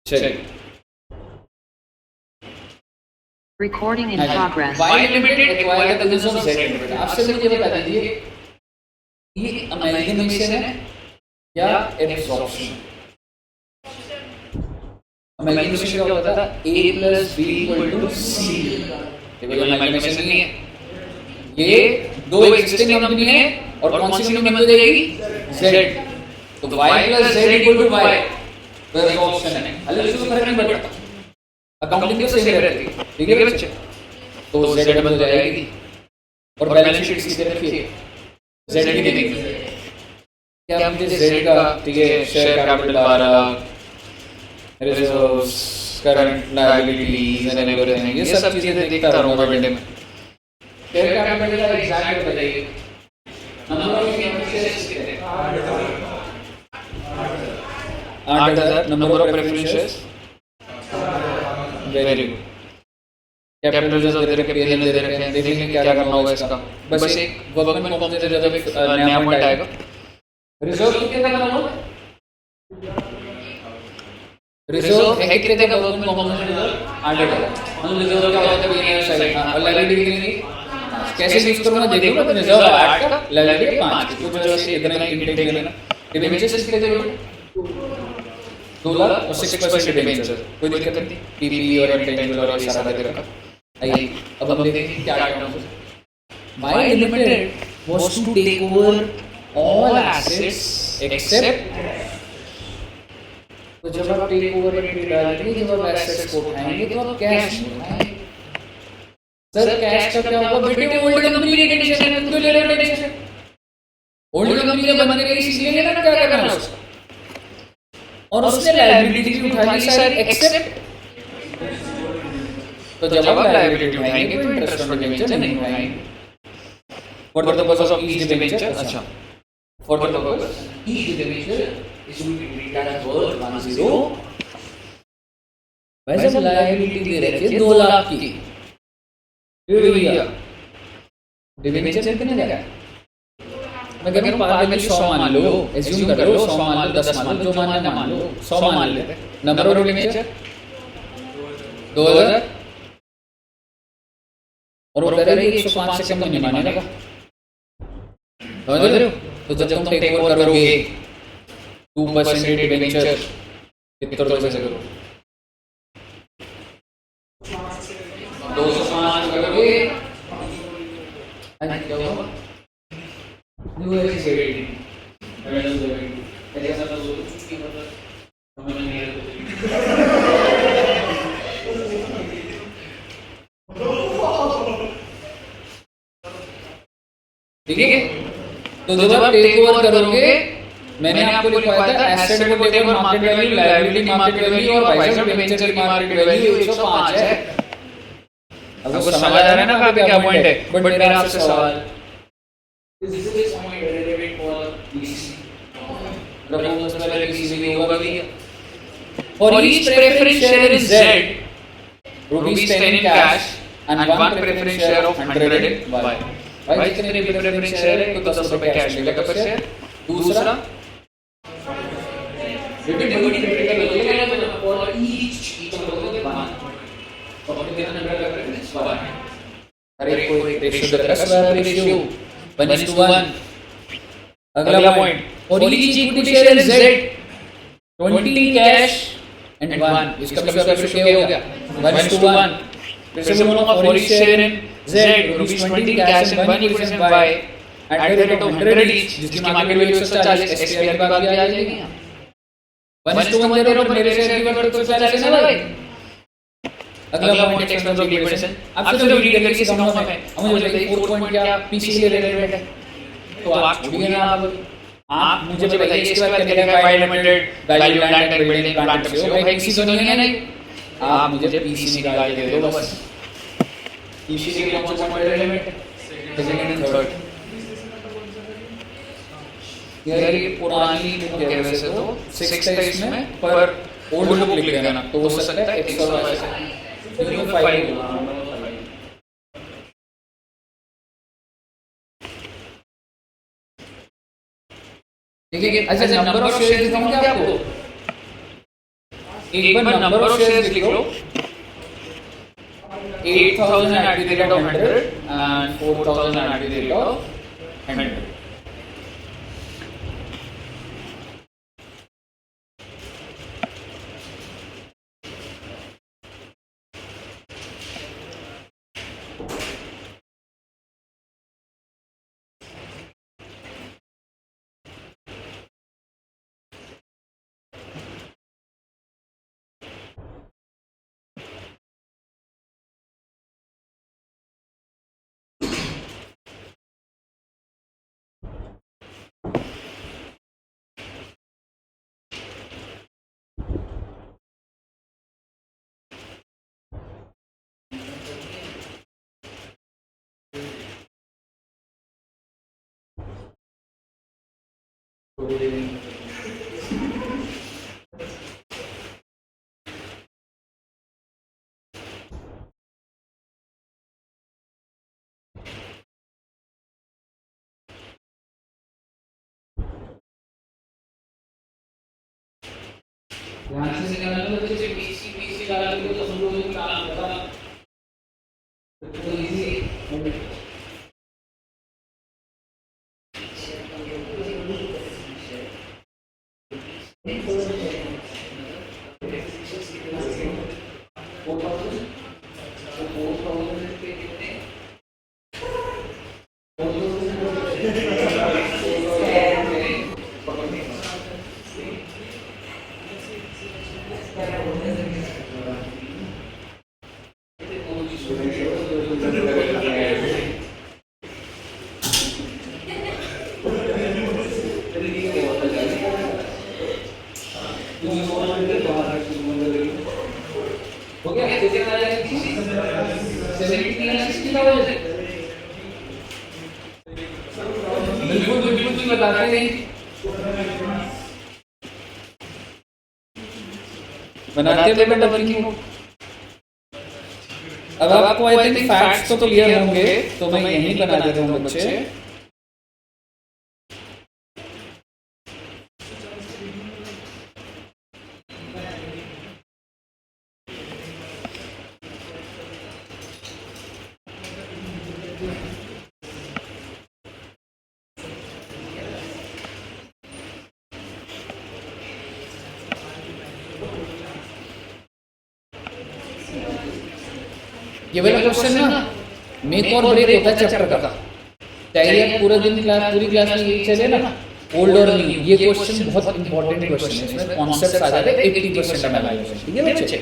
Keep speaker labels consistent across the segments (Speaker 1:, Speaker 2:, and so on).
Speaker 1: चलिए
Speaker 2: Recording in progress.
Speaker 1: Y limited acquire the business of Z limited. आपसे मुझे बता दीजिए ये अमेल्गमेशन है या एब्जॉर्प्शन? अमेल्गमेशन क्या होता था? A plus B equal to C। ये कोई अमेल्गमेशन नहीं है, ये दो एग्जिस्टिंग कंपनी है और कौन सी कंपनी बन जाएगी? Z। तो Y plus Z equal to Y तो एब्जॉर्प्शन है। अलग से फर्क नहीं पड़ता, अकाउंटिंग तो सेम रहती है। ठीक है बच्चे, तो Z बन जाएगी और बैलेंस शीट किसकी तरफ है? Z की देंगे। क्या मुझे Z का, ठीक है, share capital 12, reserves, current liabilities and everything, ये सब चीजें देखता रहूंगा वनडे में। शेयर कैपिटल का एग्जैक्ट बताइए। नंबर ऑफ शेयर्स कितने? 8000। Number of preference shares, very good. Capital reserve दे रखे, पीएल दे रखे हैं, देख लेंगे क्या करना होगा इसका। बस एक वर्कमैन कॉम्पोनेंट रिजर्व एक नया पॉइंट आएगा। रिजर्व कितने का बनाना होगा? रिजर्व है कितने का वर्कमैन कॉम्पोनेंट रिजर्व? 8000। हम रिजर्व क्या होता है पीएल साइड और लायबिलिटी कितनी? कैसे यूज करूंगा देखिए। तो रिजर्व 8 का, लायबिलिटी 5 की, तो वजह से इतना इंटेक लेना। डिबेंचर्स कितने थे? 2 लाख और 6% डिबेंचर, कोई दिक्कत नहीं। पीपी और इंटेंजिबल और ये सारा दे रखा। आइए अब हम देखेंगे क्या करना है। Y Limited was to take over all assets except, तो जब आप टेक ओवर एंट्री डालेंगे, जब आप एसेट्स को उठाएंगे तो आप कैश उठाएंगे। सर कैश का क्या होगा? बेटे ओल्ड कंपनी की टेंशन है, तो ले लो टेंशन। ओल्ड कंपनी ने बंद करी इसलिए ना, क्या करना है उसका? और उसने लायबिलिटी उठा ली सर एक्सेप्ट, तो जब आप लायबिलिटी उठाएंगे तो इंटरेस्ट ऑन डिबेंचर नहीं उठाएंगे। For the purpose of each debenture, अच्छा, for the purpose each debenture is to be treated as worth 10। वैसे लायबिलिटी दे रखी है 2 लाख की, फिर भैया डिबेंचर कितने का? मैं कह रहा हूं पार्ट में 100 मान लो, एज्यूम कर लो 100 मान लो, 10 मान लो, जो मानना मान लो, 100 मान लेते। नंबर ऑफ डिबेंचर 2000 और वो कह रहे हैं 105 से कम नहीं मानेगा। समझ रहे हो? तो जब तुम टेक ओवर करोगे 2% डिबेंचर कितने रुपए से करो? 205 करोगे, क्या होगा? ठीक है, तो जब आप टेक ओवर करोगे, मैंने आपको लिखवाया था एसेट को take over market value, liability market value और वाइस डिबेंचर की मार्केट वैल्यू 105 है। अब वो समझ आ रहा है ना क्या पॉइंट है? बट मेरा आपसे सवाल, is this point relevant for BC? Propose वाले बीसी में होगा भी। For each preference share in Z, rupees 10 in cash and 1 preference share of 100 in Y। भाई जितने भी प्रेफरेंस शेयर है तो 10 रुपए कैश मिलेगा पर शेयर। दूसरा बड़ी क्रिटिकल होती है फॉर ईच वन, और कितना नंबर का प्रेफरेंस 1। अरे कोई रेशियो दे रखा है, रेशियो 1:1। अगला point, for each equity share in Z 20 cash and 1, इसका मतलब रेशियो क्या हो गया? 1:1। फिर से बोलूंगा for each share in Z rupees 20 cash and 1 equity in Y at the rate of 100 each, जिसकी मार्केट वैल्यू 140, SPR की बात भी आ जाएगी यहाँ। 1:1 दे रहे हो पर मेरे शेयर की वर्थ तो 140 है ना भाई। अगला पॉइंट एक्सपेंस ऑफ लिक्विडेशन। अब चलो रीड करके समझाऊंगा मैं। अब मुझे बताइए 4 पॉइंट क्या पीसी के रिलेटेड है? तो आप छोड़िए ना, आप मुझे बताइए इसके बाद क्या लिखा है? Y limited value land and building plant से भाई पीसी तो नहीं है ना, आप मुझे पीसी निकाल के दे दो बस। पीसी के लिए कौन सा point element? Second and third. यार ये पुरानी बुक है वैसे तो 6 था इसमें, पर ओल्ड बुक लिख देना तो हो सकता है 100 ऐसे 5 ठीक है। अच्छा नंबर ऑफ शेयर्स दिखाऊं क्या आपको? एक बार नंबर ऑफ शेयर्स लिख लो, 8,000 at the rate of 100 and 4,000 at the rate of 100. ध्यान से निकालना तो जैसे बीसी लगा के तो हम लोग काम होगा तो इजी हो गया कितने आ जाएगा 70 बिल्कुल बिल्कुल भी बताते नहीं, बनाते हैं बेटा वर्किंग नोट। अब आपको आई थिंक फैक्ट्स तो क्लियर होंगे, तो मैं यहीं बना देता हूँ बच्चे। ये वाला क्वेश्चन ना मेक और ब्रेक होता है चैप्टर का, चाहे आप पूरा दिन पूरी क्लास में यही चले ना, ओल्ड और न्यू। ये क्वेश्चन बहुत इंपॉर्टेंट क्वेश्चन है, इसमें कॉन्सेप्ट्स आ जाते हैं 80% एनालाइज। ठीक है बच्चे,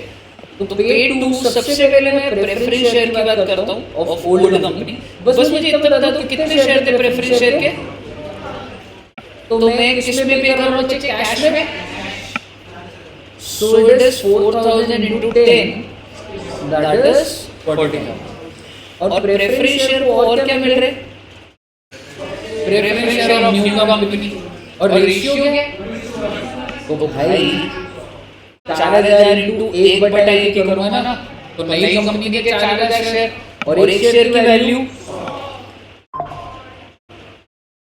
Speaker 1: तो पेड टू सबसे पहले मैं प्रेफरेंस शेयर की बात करता हूं ऑफ ओल्ड कंपनी। बस मुझे इतना बता दो कितने शेयर थे प्रेफरेंस शेयर के, तो मैं किसमें पे कर रहा हूं बच्चे, कैश में। So it is 4000 into 10, that is 40,000। और प्रेफरेंस शेयर को और क्या मिल रहे, preference share of new company, और रेशियो क्या है, तो भाई 4000 into 1/1 के करूंगा ना, तो नई कंपनी के 4000 शेयर और एक शेयर की वैल्यू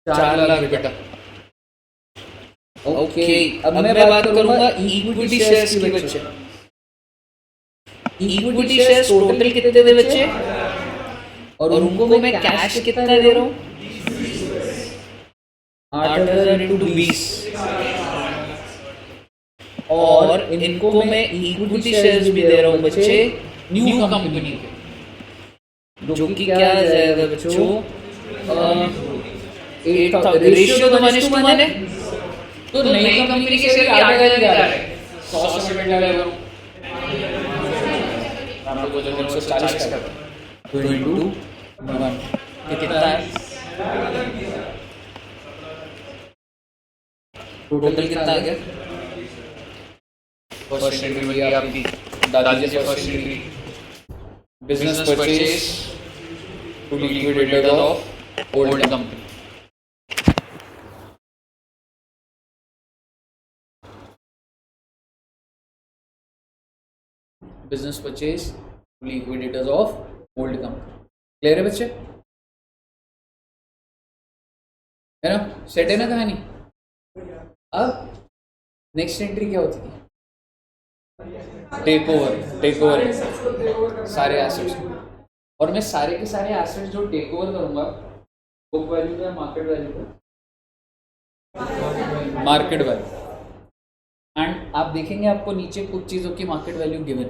Speaker 1: 4 लाख बेटा। ओके, अब मैं बात करूंगा इक्विटी शेयर्स की बच्चे। इक्विटी शेयर्स टोटल कितने थे बच्चे, और उनको मैं कैश कितना दे रहा हूं, 8000 into 20, और इनको मैं इक्विटी शेयर्स भी दे रहा हूं बच्चे न्यू कंपनी के, जो कि क्या आ जाएगा बच्चों, 8,000। रेशियो तो 1:1 है, तो नई कंपनी के शेयर आगे जा रहे हैं 100 से मिल रहा है, आप लोगों को 140 का 2:1 कितना है, टोटल कितना आ गया। फर्स्ट एंट्री वाली आपकी दादाजी से first entry, business purchase to liquidated of old company. Business purchase to liquidators of old company. Clear है बच्चे, है ना, सेट है ना कहानी। अब नेक्स्ट एंट्री क्या होती है, टेक ओवर सारे एसेट्स, और मैं सारे के सारे एसेट्स जो टेक ओवर करूंगा बुक वैल्यू या मार्केट वैल्यू पे, मार्केट वैल्यू। एंड आप देखेंगे आपको नीचे कुछ चीज़ों की मार्केट वैल्यू गिवन है,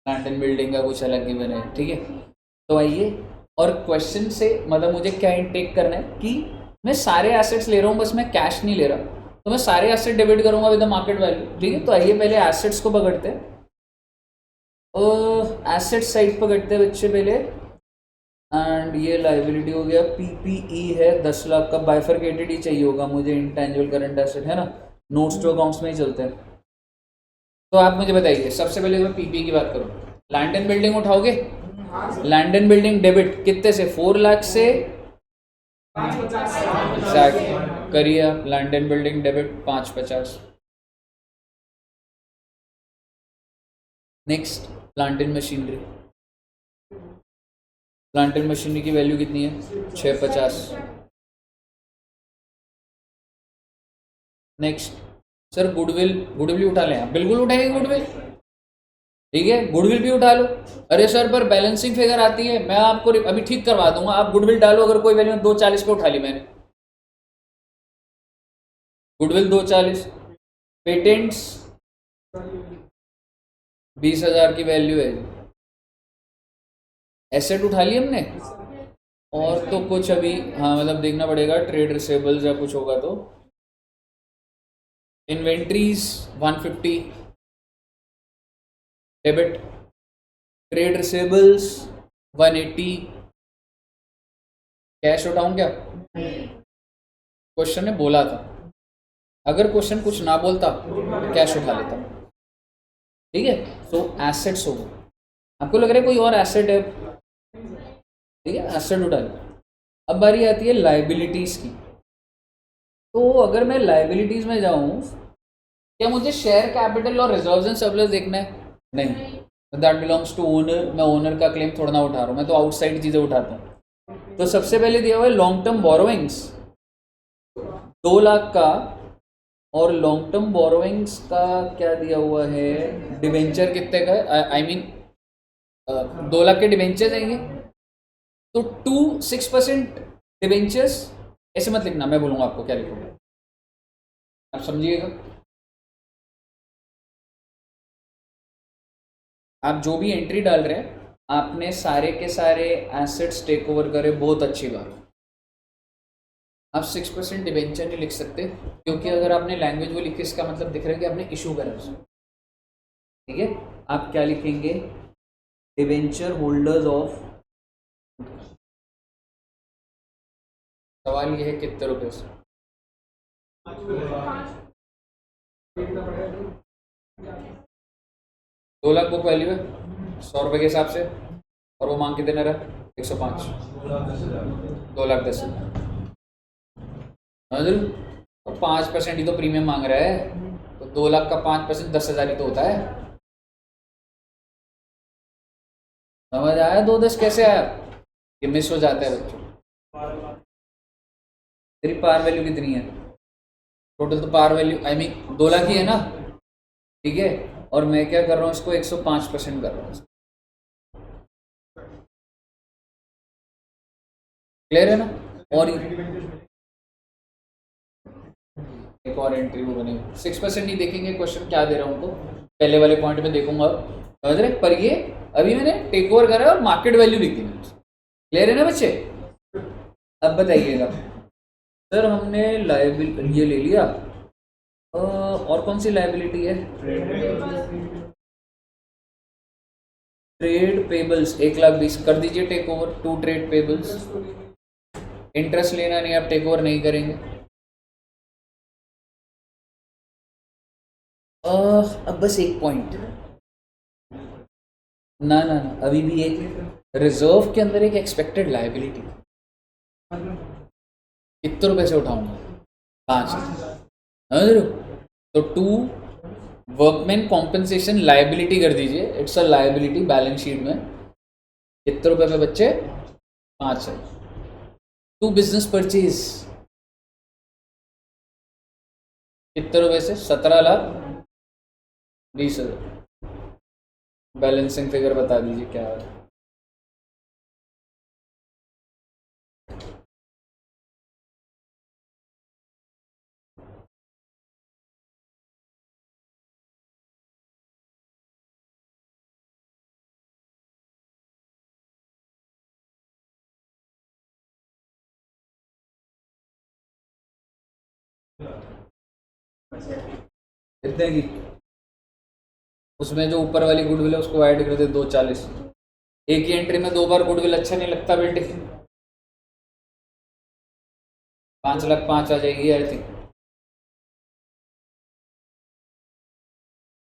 Speaker 1: लैंड एंड बिल्डिंग का कुछ अलग गिवन है, ठीक है। तो आइए, और क्वेश्चन से मतलब मुझे क्या इनटेक करना है कि मैं सारे एसेट्स ले रहा हूँ, बस मैं कैश नहीं ले रहा, तो मैं सारे एसेट डेबिट करूंगा विद द मार्केट वैल्यू, ठीक है। तो आइए पहले एसेट्स को पकड़ते हैं, एसेट साइड पकड़ते हैं बच्चे पहले। एंड ये लाइबिलिटी हो गया, पीपीई है 10 लाख का, बाइफरकेटेड ही चाहिए होगा मुझे, इंटेंजिबल करंट एसेट है ना, नोट्स टू अकाउंट्स में ही चलते हैं। तो आप मुझे बताइए, सबसे पहले मैं पीपीई की बात करूँ, लैंड एंड बिल्डिंग उठाओगे? लैंड एंड बिल्डिंग डेबिट कितने से? 4 लाख से। एग्जैक्ट करिए आप, land and building debit 550। Next plant and machinery, plant and machinery की वैल्यू कितनी है? 650। नेक्स्ट सर गुडविल, गुडविल भी उठा लें आप? बिल्कुल उठाएंगे गुडविल, ठीक है, गुडविल भी उठा लो। अरे सर पर बैलेंसिंग फिगर आती है, मैं आपको अभी ठीक करवा दूंगा, आप गुडविल डालो, अगर कोई वैल्यू 240 पे उठा ली मैंने, गुडविल 240। पेटेंट्स 20,000 की वैल्यू है, एसेट उठा ली हमने। और तो कुछ अभी हाँ मतलब देखना पड़ेगा, ट्रेड रिसेबल्स या कुछ होगा तो। Inventories 150 debit, trade receivables 180। Cash उठाऊं क्या? क्वेश्चन ने बोला था, अगर क्वेश्चन कुछ ना बोलता कैश उठा लेता, ठीक है। सो एसेट्स हो गए, आपको लग रहा है कोई और एसेट है, ठीक है, एसेट उठा लो। अब बारी आती है लाइबिलिटीज की। तो अगर मैं लाइबिलिटीज में जाऊं, क्या मुझे शेयर कैपिटल और रिजर्व्स एंड सरप्लस देखना है? नहीं, दैट बिलोंग्स टू ओनर, मैं ओनर का क्लेम थोड़ा ना उठा रहा हूँ, मैं तो आउटसाइड चीज़ें उठाता हूँ। तो सबसे पहले दिया हुआ है लॉन्ग टर्म बोरोइंग्स 2 लाख का, और लॉन्ग टर्म बोरोइंग्स का क्या दिया हुआ है? डिवेंचर कितने का? आई मीन 2 लाख के डिवेंचर आएंगे, तो 6% डिवेंचर्स, ऐसे मत लिखना, मैं बोलूँगा आपको क्या लिखोगे, आप समझिएगा। आप जो भी एंट्री डाल रहे हैं, आपने सारे के सारे एसेट्स टेक ओवर करे, बहुत अच्छी बात। आप 6% डिवेंचर नहीं लिख सकते, क्योंकि अगर आपने लैंग्वेज वो लिखी, इसका मतलब दिख रहा है कि आपने इशू करा उसे, ठीक है। आप क्या लिखेंगे? डिवेंचर होल्डर्स ऑफ, सवाल ये है कितने रुपए से? 2 लाख बुक वैल्यू है 100 रुपये के हिसाब से, और वो मांग कितने दे रहा है? 105, 2,10,000। तो 5% ही तो प्रीमियम मांग रहा है, तो 2 लाख का 5% 10,000 ही तो होता है। समझ आया? 2-10 कैसे आया? ये मिस हो जाता है बच्चों। तेरी पार वैल्यू कितनी है? टोटल तो par value I mean 2 lakh ही है ना, ठीक है। और मैं क्या कर रहा हूँ, इसको 105% कर रहा हूँ। क्लियर है ना? और एक और एंट्री वो बनेगी, 6% ही देखेंगे क्वेश्चन क्या दे रहा हूँ, तो पहले वाले पॉइंट में देखूंगा, समझ रहे? पर ये अभी मैंने टेक ओवर करा और मार्केट वैल्यू लिखी है। क्लियर है ना बच्चे? अब बताइएगा सर, हमने लाइबिलिटी ये ले लिया, और कौन सी लाइबिलिटी है? ट्रेड पेबल्स 1,20,000 कर दीजिए take over, 2 trade payables. Interest लेना नहीं, आप टेक ओवर नहीं करेंगे। अब बस एक पॉइंट, ना ना ना, अभी भी एक रिजर्व के अंदर एक एक्सपेक्टेड लायबिलिटी, कितने रुपए से उठाऊंगा? 5। समझ रहे हो? तो 2 वर्कमैन कॉम्पेंसेशन लायबिलिटी कर दीजिए, it's a liability balance sheet में। कितने रुपए पे बच्चे? 5 है। 2 बिजनेस परचेज कितने रुपए से? 17 लाख 20,000। बैलेंसिंग फिगर बता दीजिए क्या है। कितने की? उसमें जो ऊपर वाली गुडविल है उसको ऐड कर दे 240। एक ही एंट्री में 2 बार गुडविल अच्छा नहीं लगता बेटे। 5,05,000 आ जाएगी आई थिंक।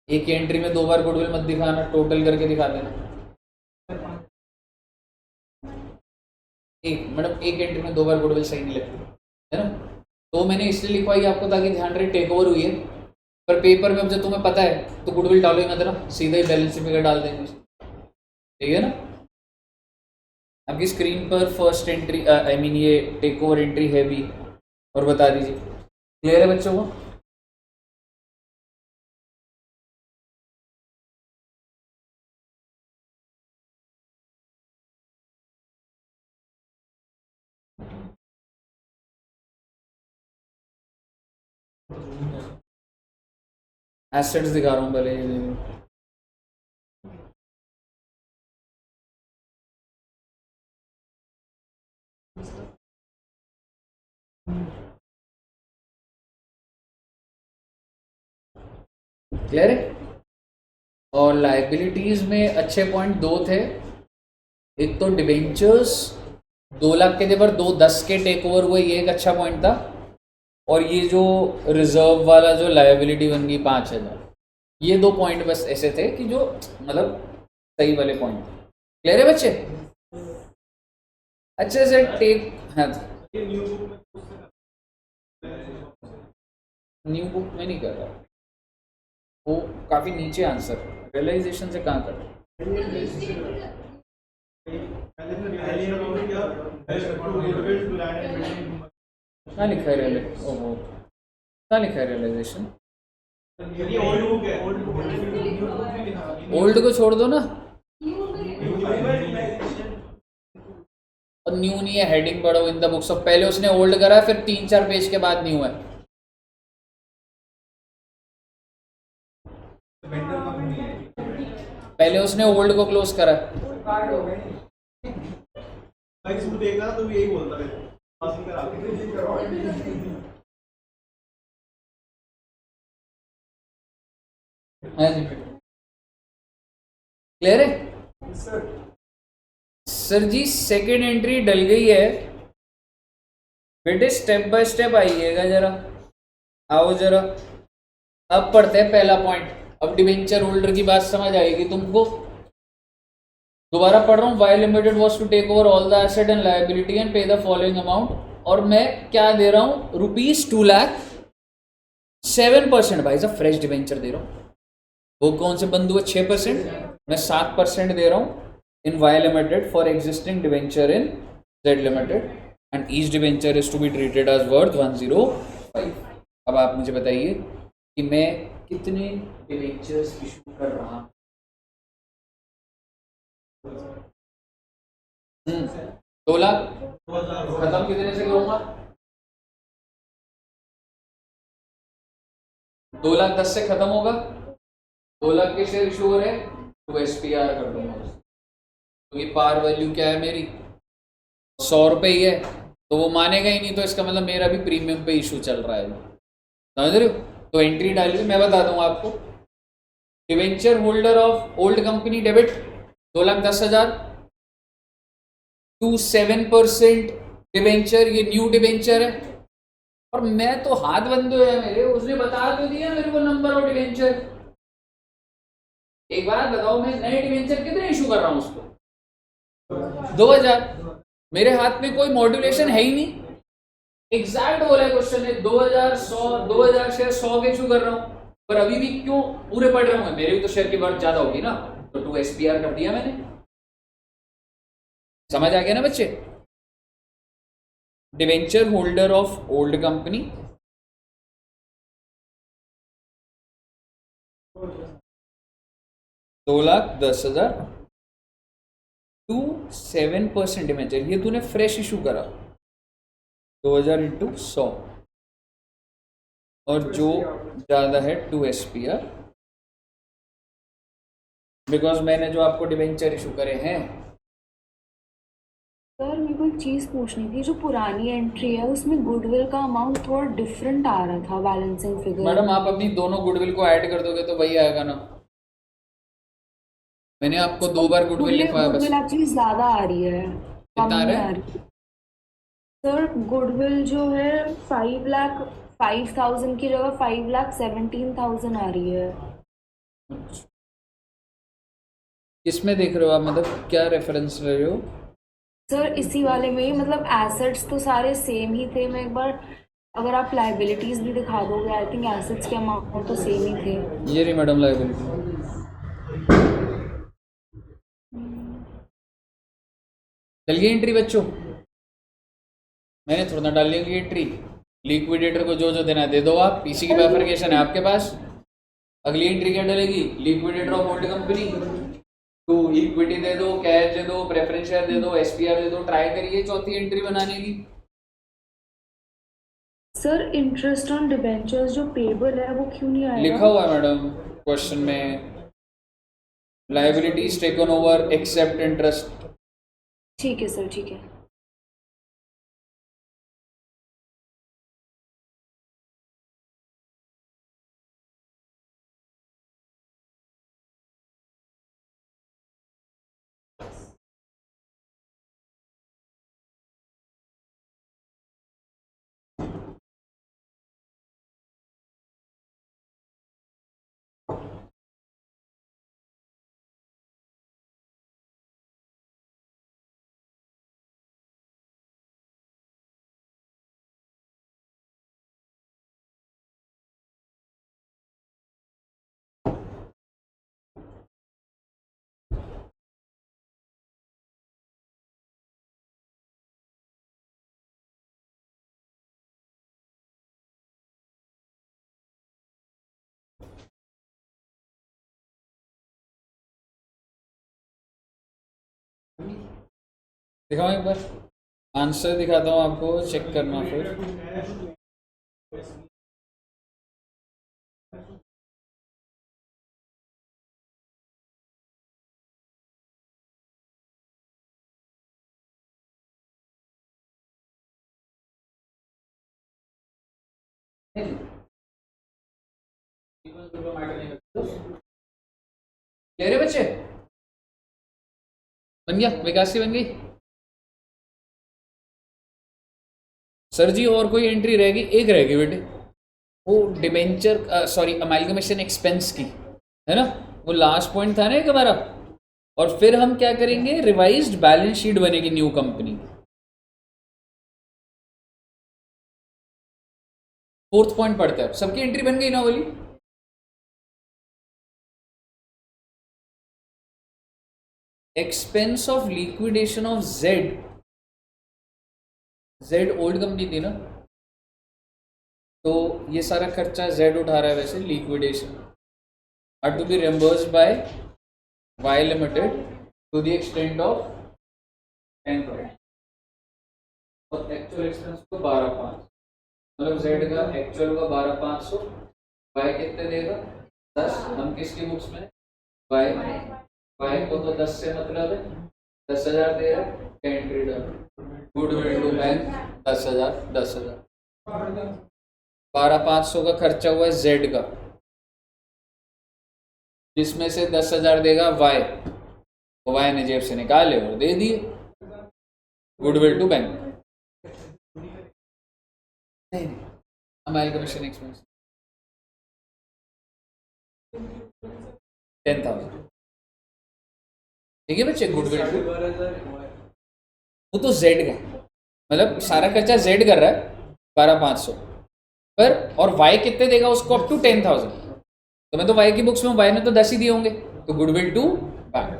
Speaker 1: एक ही एंट्री में 2 बार गुडविल मत दिखाना, टोटल करके दिखा देना। एक मैडम एक एंट्री में 2 बार गुडविल सही नहीं लगती है ना, तो मैंने इसलिए लिखवाई आपको ताकि ध्यान रहे टेक ओवर हुई है। पर पेपर में अब जब तुम्हें पता है तो गुडविल डालो ही मत ना, सीधा ही बैलेंस फिगर डाल देंगे, ठीक है ना। आपकी स्क्रीन पर फर्स्ट एंट्री आई मीन ये टेक ओवर एंट्री है भी, और बता दीजिए। क्लियर है बच्चों को? एसेट्स दिखा रहा हूँ पहले ये। क्लियर है? और लाइबिलिटीज में अच्छे पॉइंट 2 थे। एक तो डिबेंचर्स 2 लाख के जेवर 2,10 के टेक ओवर हुए, ये एक अच्छा पॉइंट था। और ये जो रिजर्व वाला जो लाइबिलिटी बन गई 5,000, ये 2 पॉइंट बस ऐसे थे कि जो मतलब सही वाले पॉइंट थे। क्लियर है बच्चे? अच्छे से टेक, हाँ न्यू बुक में नहीं कर रहा, वो काफ़ी नीचे आंसर, रियलाइजेशन से कहाँ कर रहा। कहाँ लिखा है ओहो, कहाँ लिखा है रियलाइजेशन? ओल्ड को छोड़ दो ना, और न्यू नहीं है, हेडिंग पढ़ो इन द बुक्स ऑफ। पहले उसने ओल्ड करा फिर 3-4 पेज के बाद न्यू है। पहले उसने ओल्ड को क्लोज करा। देखना तो यही बोलता है। हाँ जी क्लियर है सर जी। सेकेंड एंट्री डल गई है बेटे, स्टेप बाय स्टेप आइएगा जरा, आओ जरा। अब पढ़ते हैं पहला पॉइंट। अब डिवेंचर होल्डर की बात समझ आएगी तुमको। दोबारा पढ़ रहा हूँ। Y limited was to take over all the asset and liability and pay the following amount, और मैं क्या दे रहा हूँ ₹2 लाख 7% भाई साहब फ्रेश डिवेंचर दे रहा हूँ। वो कौन से बंधु है? 6%, मैं 7% दे रहा हूँ in Y limited for existing debenture in Z limited and each debenture is to be treated as worth 105। अब आप मुझे बताइए कि मैं कितने डिवेंचर्स इशू कर रहा हूँ? 2 लाख। खत्म कितने से करूंगा? 2,10,000 से खत्म होगा। 2 लाख के शेयर इशू हो रहे हैं तो SPR कर दूंगा, क्योंकि पार वैल्यू क्या है मेरी 100 रुपये ही है, तो वो मानेगा ही नहीं, तो इसका मतलब मेरा भी प्रीमियम पे इशू चल रहा है, समझ रहे हो? तो एंट्री डालिए, मैं बता दूंगा आपको। Debenture holder of old company debit 2,10,000 to 7% debenture, ये न्यू डिवेंचर है। और मैं तो हाथ बंद है मेरे, उसने बता तो दिया मेरे को नंबर ऑफ डिवेंचर। एक बात बताओ, मैं नए डिवेंचर कितने इशू कर रहा हूं उसको? 2,000। मेरे हाथ में कोई मॉड्यूलेशन है ही नहीं, एग्जैक्ट बोला है क्वेश्चन है 2,000 शेयर 100 के इशू कर रहा हूं। पर अभी भी क्यों पूरे पढ़ रहा हूं? मेरे भी तो शेयर की वर्थ ज्यादा होगी ना, तो 2 SPR कर दिया मैंने। समझ आ गया ना बच्चे? Debenture holder of old company 2,10,000 to 7% debenture, ये तूने फ्रेश इशू करा 2,000 इंटू 100, और जो ज़्यादा है 2 SPR, बिकॉज मैंने जो आपको डिबेंचर इशू करे हैं।
Speaker 3: सर मेरे को एक चीज़ पूछनी थी, जो पुरानी एंट्री है उसमें गुडविल का अमाउंट थोड़ा डिफरेंट आ रहा था बैलेंसिंग फिगर।
Speaker 1: मैडम आप अपनी दोनों गुडविल को ऐड कर दोगे तो वही आएगा ना, मैंने आपको 2 बार गुडविल लिखवाया बस।
Speaker 3: गुडविल एक्चुअली ज़्यादा आ रही है, कम
Speaker 1: कितना आ
Speaker 3: नहीं
Speaker 1: रहा
Speaker 3: आ
Speaker 1: है?
Speaker 3: रही। सर गुडविल जो है 5,05,000 की जगह 5,17,000 आ रही है।
Speaker 1: किसमें देख रहे हो आप, मतलब क्या रेफरेंस ले रहे हो?
Speaker 3: सर इसी वाले में ही, मतलब एसेट्स तो सारे सेम ही थे। मैं एक बार, अगर आप लाइबिलिटीज़ भी दिखा दोगे, आई थिंक एसेट्स के अमाउंट तो सेम ही थे।
Speaker 1: ये रही मैडम लाइबिलिटी, चल गई एंट्री बच्चों, मैंने थोड़ा ना डाल ली एंट्री। लिक्विडेटर को जो जो देना दे दो आप, पीसी की बाइफरकेशन है आपके पास। अगली एंट्री क्या डलेगी? Liquidator of hold company to equity दे दो, कैश दे दो, प्रेफरेंस शेयर दे दो, एसपीआर दे दो। ट्राई करिए चौथी एंट्री बनाने की।
Speaker 3: सर इंटरेस्ट ऑन डिबेंचर्स जो पेबल है वो क्यों नहीं आएगा?
Speaker 1: लिखा हुआ है मैडम क्वेश्चन में, liabilities taken over except interest.
Speaker 3: ठीक है सर, ठीक है।
Speaker 1: दिखाओ एक बार, आंसर दिखाता हूँ आपको, चेक करना फिर। ले रहे बच्चे, बन गया? विकास की बन गई? सर जी और कोई एंट्री रहेगी? एक रहेगी बेटे, वो डिबेंचर सॉरी अमालगमेशन एक्सपेंस की, है ना, वो लास्ट पॉइंट था ना एक हमारा। और फिर हम क्या करेंगे, रिवाइज्ड बैलेंस शीट बनेगी न्यू कंपनी। फोर्थ पॉइंट पढ़ते हैं, सबकी एंट्री बन गई ना वाली? Expense of liquidation of Z old company थी ना, तो ये सारा खर्चा जेड उठा रहा है वैसे, liquidation are to be reimbursed by Y limited to the extent of 10,000 और एक्चुअल एक्सपेंस को 12,500, मतलब जेड का एक्चुअल का 12,500, वाई कितने देगा 10। हम किसकी बुक्स में? वाई को तो 10 से मतलब है, 10,000 दे रहा है, entry done, goodwill to bank 10,000 12,500 का खर्चा हुआ है जेड का, जिसमें से 10,000 देगा वाई, तो वाई ने जेब से निकाले और दे दिए गुडविल टू बैंक। नहीं, अमालगमेशन एक्सपेंस 10,000, ठीक है बच्चे। गुडविल टू, वो तो जेड का, मतलब सारा खर्चा जेड कर रहा है 12,500 पर, और वाई कितने देगा उसको अप टू 10,000, तो मैं तो वाई की बुक्स में वाई ने तो 10 ही दिए होंगे, तो गुडविल टू बैंक।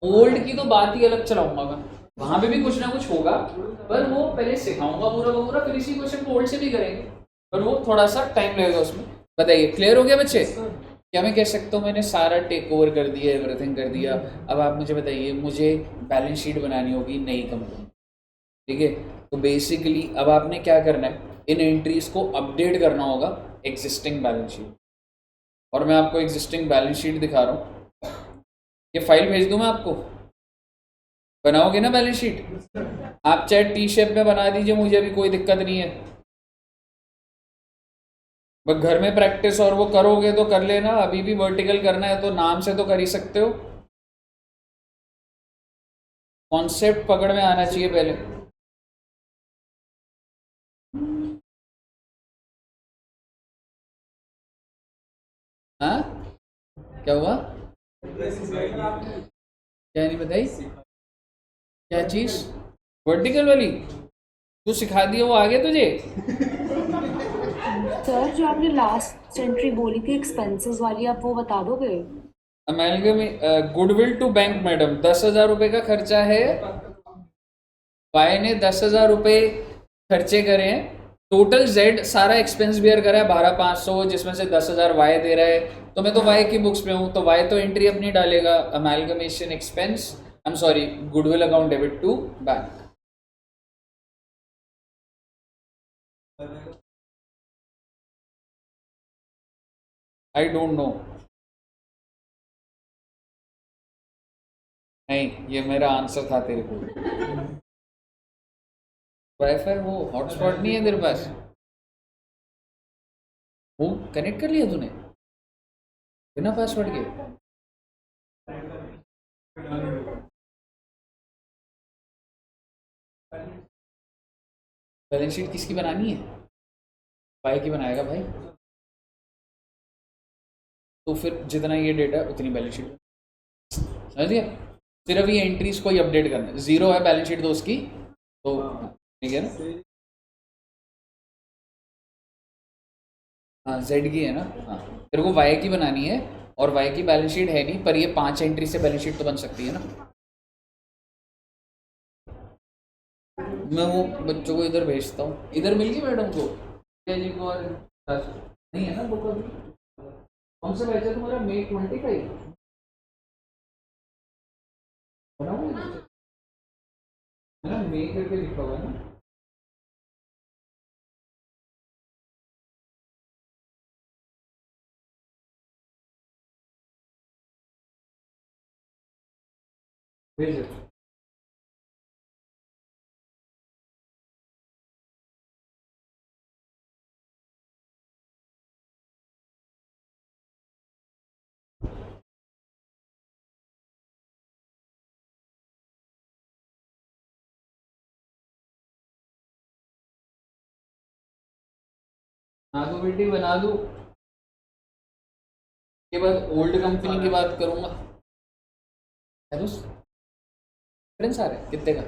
Speaker 1: ओल्ड की तो बात ही अलग चलाऊंगा मैं, वहां पे भी कुछ ना कुछ होगा, पर वो पहले सिखाऊंगा पूरा, फिर इसी क्वेश्चन को ओल्ड से भी करेंगे, पर वो थोड़ा सा टाइम लगेगा उसमें। बताइए, क्लियर हो गया बच्चे? क्या मैं कह सकता हूँ मैंने सारा टेक ओवर कर दिया, एवरीथिंग कर दिया, अब आप मुझे बताइए मुझे बैलेंस शीट बनानी होगी नई कंपनी, ठीक है? तो बेसिकली अब आपने क्या करना है, इन एंट्रीज को अपडेट करना होगा एग्जिस्टिंग बैलेंस शीट। और मैं आपको एग्जिस्टिंग बैलेंस शीट दिखा रहा हूँ, ये फाइल भेज दूँ मैं आपको, बनाओगे ना बैलेंस शीट? आप चाहे टी शेप में बना दीजिए, मुझे अभी कोई दिक्कत नहीं है, बस घर में प्रैक्टिस और वो करोगे तो कर लेना। अभी भी वर्टिकल करना है तो नाम से तो कर ही सकते हो, कॉन्सेप्ट पकड़ में आना चाहिए पहले। हाँ क्या हुआ, क्या नहीं बताई, क्या चीज? वर्टिकल वाली तू सिखा दिया, वो आ गया तुझे?
Speaker 3: सर जो आपने लास्ट एंट्री बोली थी एक्सपेंसेस वाली, आप वो बता दोगे?
Speaker 1: Amalgam goodwill to bank madam 10,000 रुपये का खर्चा है, वाई ने 10,000 रुपये खर्चे करे हैं, टोटल जेड सारा एक्सपेंस बियर करा है 12,500, जिसमें से 10,000 वाई दे रहा है, तो मैं तो वाई की बुक्स में हूँ, तो वाई तो एंट्री अपनी डालेगा, amalgamation expense, I am sorry, goodwill account debit to bank. I don't know, नहीं ये मेरा आंसर था तेरे को। वाईफाई वो हॉटस्पॉट नहीं है तेरे पास, वो कनेक्ट कर लिया तूने बिना पासवर्ड के? बैलेंस शीट किसकी बनानी है? भाई की बनाएगा भाई, तो फिर जितना ये डेटा उतनी बैलेंस शीट, समझ गया? सिर्फ ये एंट्रीज को ही अपडेट करना है, जीरो है बैलेंस शीट तो उसकी, तो ठीक है ना? हाँ जेड की है ना, हाँ तेरे को वाई की बनानी है, और वाई की बैलेंस शीट है नहीं, पर ये 5 एंट्री से बैलेंस शीट तो बन सकती है ना। मैं वो बच्चों को इधर भेजता हूँ, इधर मिल गई मैडम को, जी को, और नहीं है ना बुक अभी, कौन सा बैच है तुम्हारा? मे 25 बनाओगे है ना, मे करके लिखा हुआ है ना। भेज दो। हाँ तो बेटी बना दो, के बाद ओल्ड कंपनी की बात करूंगा। है तो डिफरेंस आ रहा है कितने का?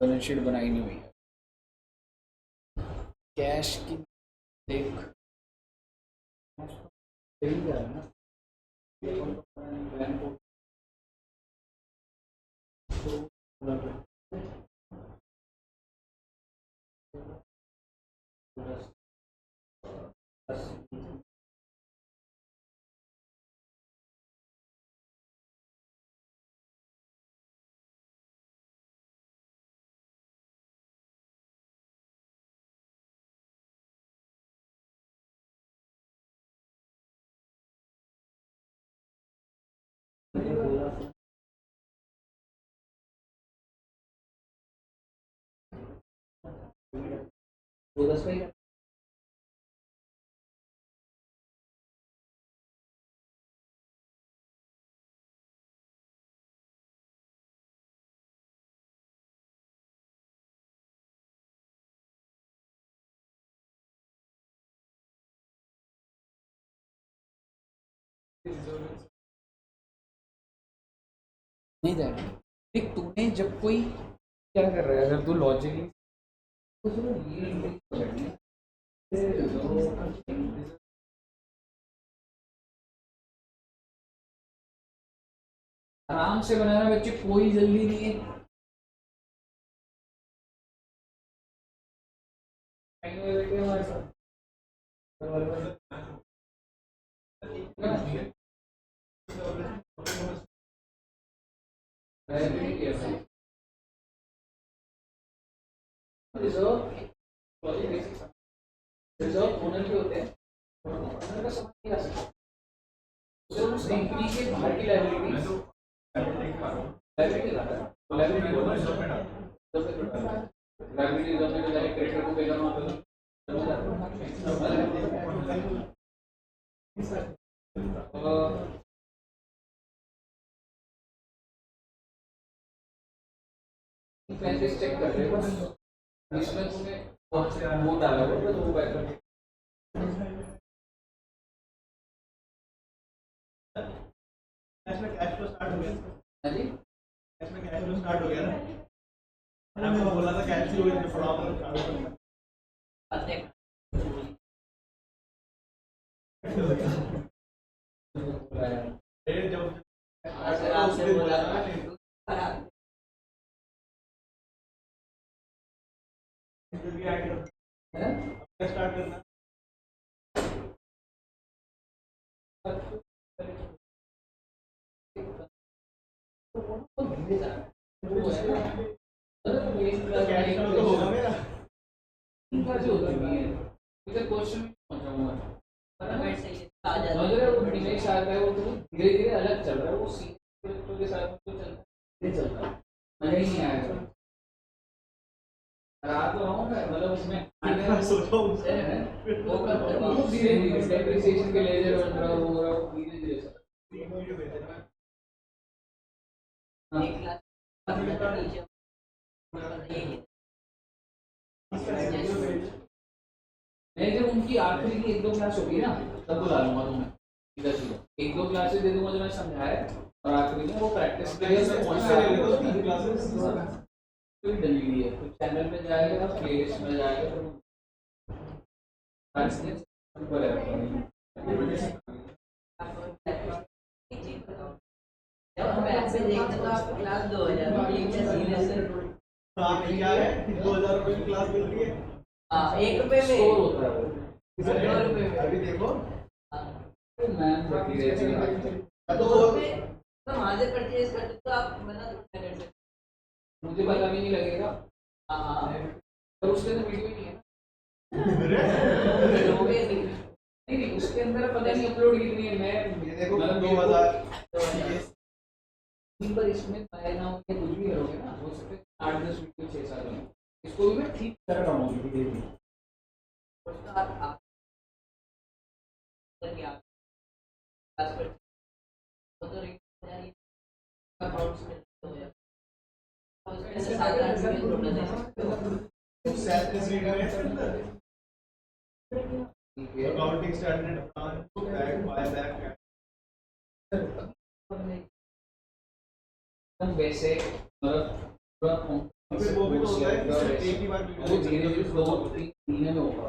Speaker 1: बैलेंस शीट बनाई नहीं हुई है, कैश की देख सही जा रहा है ना। दो 10 का ही नहीं दैट देख तूने जब कोई क्या कर रहा है अगर तू लॉजिकली आराम से बनाना बच्चे कोई जल्दी नहीं है रिजर्व ओनर के होते हैं ओनर का समझ नहीं आ सकता कंपनी के बाहर की लाइबिलिटी लाइबिलिटी रिजर्व में डायरेक्ट क्रेडिटर को पे करना होता है पैसे चेक कर रहे हो इसमें तूने वो डाला हुआ तो वो पैसा
Speaker 4: कैश में कैश फ्लो स्टार्ट हो गया
Speaker 1: हाँ जी
Speaker 4: कैश में कैश फ्लो स्टार्ट हो गया ना मैंने बोला था कैश ही हो गया थोड़ा और स्टार्ट हो गया जब
Speaker 5: सर आपसे बोला था
Speaker 4: स्टार्ट करना
Speaker 1: धीरे धीरे अलग चल रहा है वो सीनियर के साथ तो चलता है मजा ही नहीं आएगा रात को रहूँ मैं मतलब उसमें
Speaker 4: सोचो
Speaker 1: वो धीरे धीरे डेप्रिसिएशन के लेजर बन रहा हो रहा हो धीरे धीरे सब नहीं जब उनकी आखिरी की 1-2 क्लास होगी ना तब बुला लूंगा तुम्हें इधर से 1-2 क्लासेस दे दूंगा जो मैं समझाया और आखिरी में वो प्रैक्टिस के लिए कोई डली है तो चैनल पे जाएगा प्लेलिस्ट में जाएगा तो
Speaker 5: जब हम ऐसे देखते तो आप क्लास 2000 सीरियस है
Speaker 4: क्या है 2000 रुपए की क्लास मिल रही है
Speaker 5: हाँ 1 रुपए में
Speaker 1: स्टोर होता है वो
Speaker 5: 2 रुपए में
Speaker 4: अभी देखो
Speaker 1: मैम बता रही है
Speaker 4: तो
Speaker 5: वहाँ से परचेज करते तो आप मना तो कर सकते
Speaker 1: मुझे पता भी नहीं लगेगा
Speaker 5: हाँ
Speaker 1: पर उसके अंदर वीडियो नहीं है नहीं उसके अंदर पता नहीं अपलोड कितनी है मैं
Speaker 4: ये देखो
Speaker 1: मतलब
Speaker 4: 2000
Speaker 1: पर इसमें ना कुछ भी करोगे ना हो सकते 8-10 वीडियो 6-7 में इसको भी मैं ठीक कर रहा हूँ धीरे धीरे
Speaker 4: accounting standard back buy back
Speaker 1: वैसे मतलब
Speaker 4: फिर वो भी तो होता है कि सिर्फ एक ही बार
Speaker 1: वो धीरे धीरे 2-3 महीने में होगा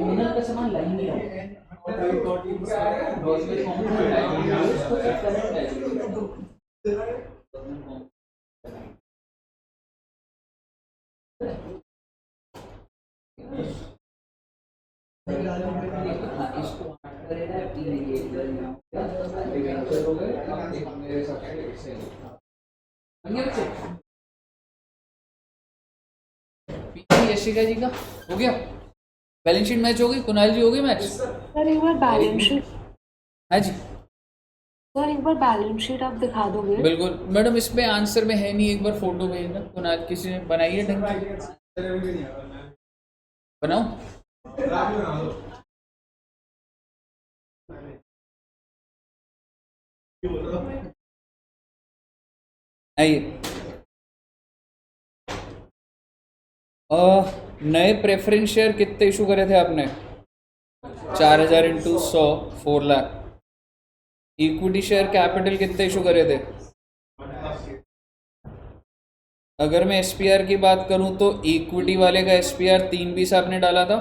Speaker 1: ओनर का सामान लाइन में यशिका जी का हो गया, बैलेंस शीट मैच होगी, कुणाल जी होगी मैच।
Speaker 3: सर एक बार बैलेंस शीट
Speaker 1: हाँ जी
Speaker 3: सर एक बार बैलेंस शीट आप दिखा दोगे?
Speaker 1: बिल्कुल मैडम, इसमें आंसर में है नहीं, एक बार फोटो भेजना। कुणाल किसी ने बनाई है ढंग की? बनाओ। आइए, नए प्रेफरेंस शेयर कितने इशू करे थे आपने? 4000 into 100 4 lakh. Equity share capital कितने इशू करे थे? अगर मैं एसपीआर की बात करूं तो इक्विटी वाले का एसपीआर 320 आपने डाला था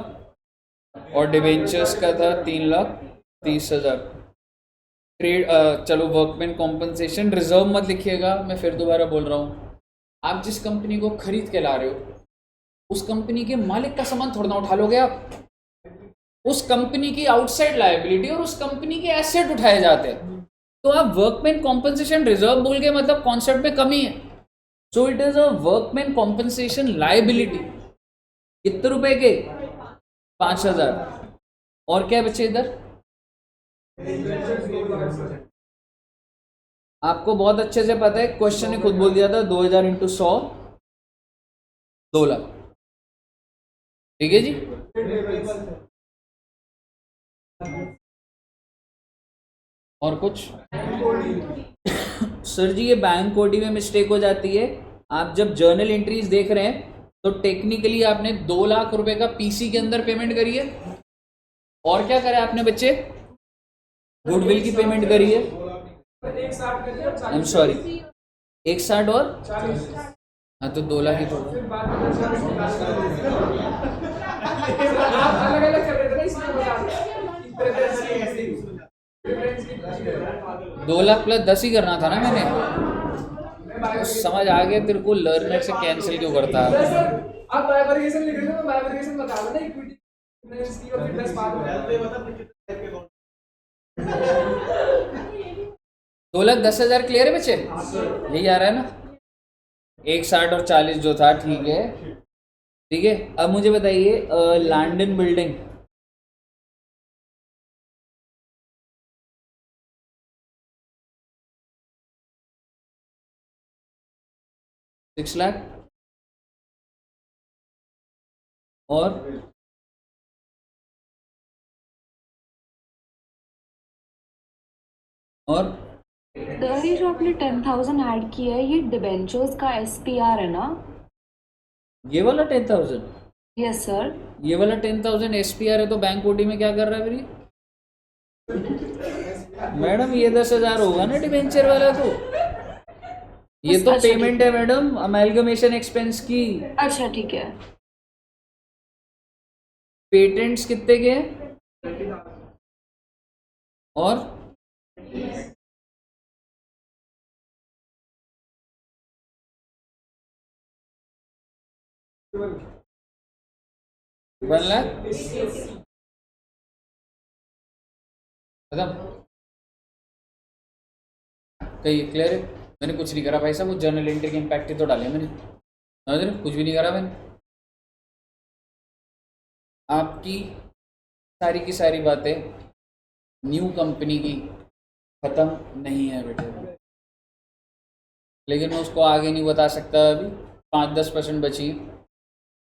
Speaker 1: और डिवेंचर्स का था 3,30,000। ट्रेड चलो वर्कमैन कॉम्पनसेशन रिजर्व मत लिखिएगा, मैं फिर दोबारा बोल रहा हूँ, आप जिस कंपनी को खरीद के ला रहे हो उस कंपनी के मालिक का सामान थोड़ा ना उठा लोगे आप। उस कंपनी की आउटसाइड लायबिलिटी और उस कंपनी के एसेट उठाए जाते हैं, तो आप वर्कमैन कॉम्पनसेशन रिजर्व बोल के मतलब कॉन्सेप्ट में कमी है। So it is a workman compensation liability. कितने रुपए के? 5,000। और क्या बचे इधर? आपको बहुत अच्छे से पता है, क्वेश्चन ने खुद बोल दिया था 2000 इंटू 100 2 लाख। ठीक है जी। और कुछ? सर जी ये बैंक कोडी में मिस्टेक हो जाती है। आप जब जर्नल एंट्रीज देख रहे हैं तो टेक्निकली आपने 2 लाख रुपए का पीसी के अंदर पेमेंट करी है। और क्या करा आपने बच्चे? गुडविल की पेमेंट करी है। आई एम सॉरी, 160 और हाँ तो 2 लाख ही तो। 2 लाख प्लस 10 ही करना था ना मैंने। तो समझ आ गया तेरे को, लर्नर से कैंसिल क्यों करता है?
Speaker 6: आप बाइफरकेशन लिख रहे थे तो बाइफरकेशन बता दो ना, इक्विटी की और फिर 10 बाद में
Speaker 1: 2,10,000 क्लियर है बच्चे? यही आ रहा है ना? 160 और 40 जो था, ठीक है ठीक है। अब मुझे बताइए लैंडन बिल्डिंग $6 लाख और
Speaker 3: ये जो आपने 10,000 ऐड किया है ये डिबेंचर्स का एसपीआर है ना?
Speaker 1: ये वाला 10,000?
Speaker 3: Yes sir.
Speaker 1: ये वाला 10,000 एसपीआर है तो बैंक ओडी में क्या कर रहा है मेरी? मैडम ये 10,000 होगा ना डिबेंचर वाला, तो ये तो
Speaker 3: अच्छा,
Speaker 1: पेमेंट है मैडम अमेलगमेशन एक्सपेंस की।
Speaker 3: अच्छा ठीक है।
Speaker 1: पेटेंट्स कितने के हैं? और $1 लाख खत्म। कहिए क्लियर है? मैंने कुछ नहीं करा भाई साहब, वो जर्नल एंट्री के इम्पैक्ट ही तो डाले मैंने, समझ रहे? कुछ भी नहीं करा मैंने। आपकी सारी की सारी बातें न्यू कंपनी की ख़त्म नहीं है बेटे, लेकिन मैं उसको आगे नहीं बता सकता अभी। 5-10% बची है,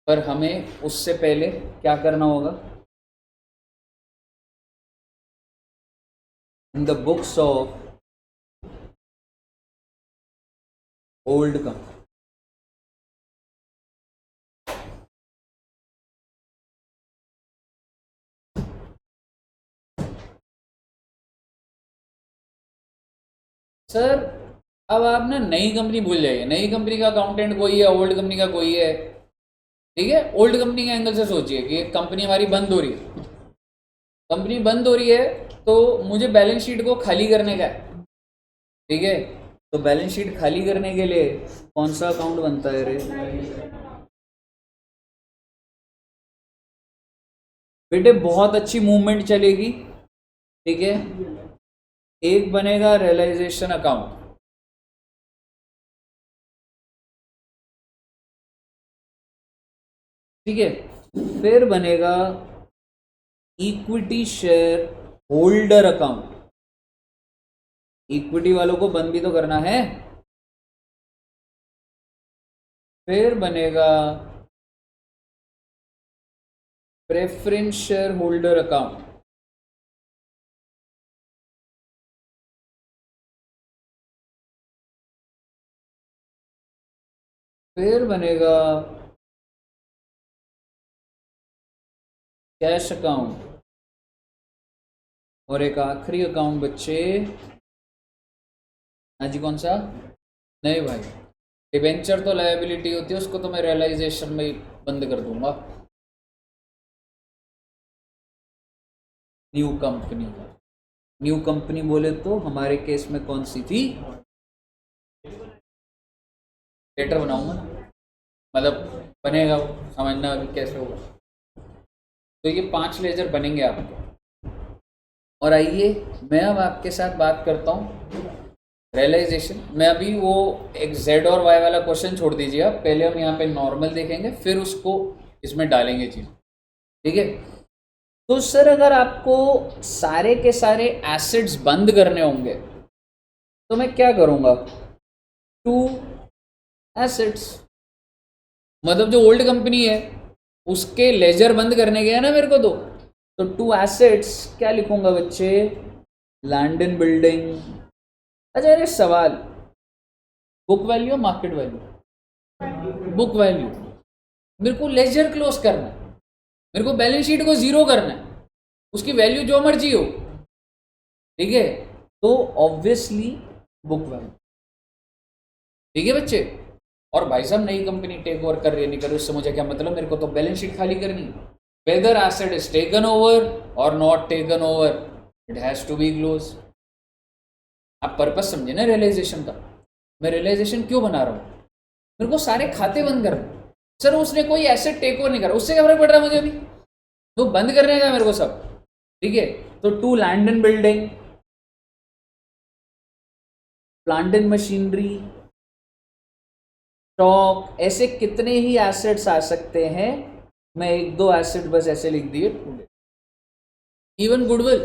Speaker 1: पर हमें उससे पहले क्या करना होगा? In the books of old company. Sir अब आप ना नई कंपनी भूल जाइए, नई कंपनी का अकाउंटेंट कोई है, ओल्ड कंपनी का कोई है, ठीक है। ओल्ड कंपनी के एंगल से सोचिए कि एक कंपनी हमारी बंद हो रही है, कंपनी बंद हो रही है तो मुझे बैलेंस शीट को खाली करने का है, ठीक है। तो बैलेंस शीट खाली करने के लिए कौन सा अकाउंट बनता है रे बेटे? बहुत अच्छी मूवमेंट चलेगी, ठीक है। एक बनेगा रियलाइजेशन अकाउंट, ठीक है। फिर बनेगा equity share holder account, equity वालों को बंद भी तो करना है। फिर बनेगा प्रेफरेंस शेयर होल्डर अकाउंट, फिर बनेगा कैश अकाउंट, और एक आखिरी अकाउंट बच्चे, हाँ जी कौन सा? नहीं भाई, डिबेंचर तो लायबिलिटी होती है, उसको तो मैं रियलाइजेशन में ही बंद कर दूंगा। न्यू कंपनी, न्यू कंपनी बोले तो हमारे केस में कौन सी थी? लेटर बनाऊंगा ना, मतलब बनेगा वो, समझना अभी कैसे होगा। तो ये 5 लेजर बनेंगे आपके। और आइए मैं अब आपके साथ बात करता हूँ रियलाइजेशन। मैं अभी वो एक जेड और वाई वाला क्वेश्चन छोड़ दीजिए आप, पहले हम यहाँ पे नॉर्मल देखेंगे, फिर उसको इसमें डालेंगे चीज, ठीक है। तो सर अगर आपको सारे के सारे एसेट्स बंद करने होंगे तो मैं क्या करूँगा? 2 एसेट्स, मतलब जो ओल्ड कंपनी है उसके लेजर बंद करने गया ना मेरे को, तो 2 एसेट्स क्या लिखूंगा बच्चे? Land and building. अच्छा अरे सवाल, book value market value? Book value. मेरे को लेजर क्लोज करना है, मेरे को बैलेंस शीट को जीरो करना है, उसकी वैल्यू जो मर्जी हो, ठीक है। तो ऑब्वियसली बुक वैल्यू, ठीक है बच्चे। और भाई साहब नई कंपनी टेक ओवर कर रही है नहीं कर रही, उससे मुझे क्या मतलब, मेरे को तो बैलेंस शीट खाली करनी है। Whether asset is taken over or not taken over, it has to be close. आप पर्पस समझे ना रियलाइजेशन का। मैं रियलाइजेशन क्यों बना रहा हूँ? मेरे को सारे खाते बंद करने। सर उसने कोई एसेट टेक ओवर नहीं करा, उससे क्या फर्क पड़ रहा है मुझे? अभी तो बंद करने का मेरे को सब, ठीक है। तो 2 land and building, plant and machinery, stock, ऐसे कितने ही एसेट्स आ सकते हैं। मैं 1-2 एसेट बस ऐसे लिख दिए। इवन गुडविल,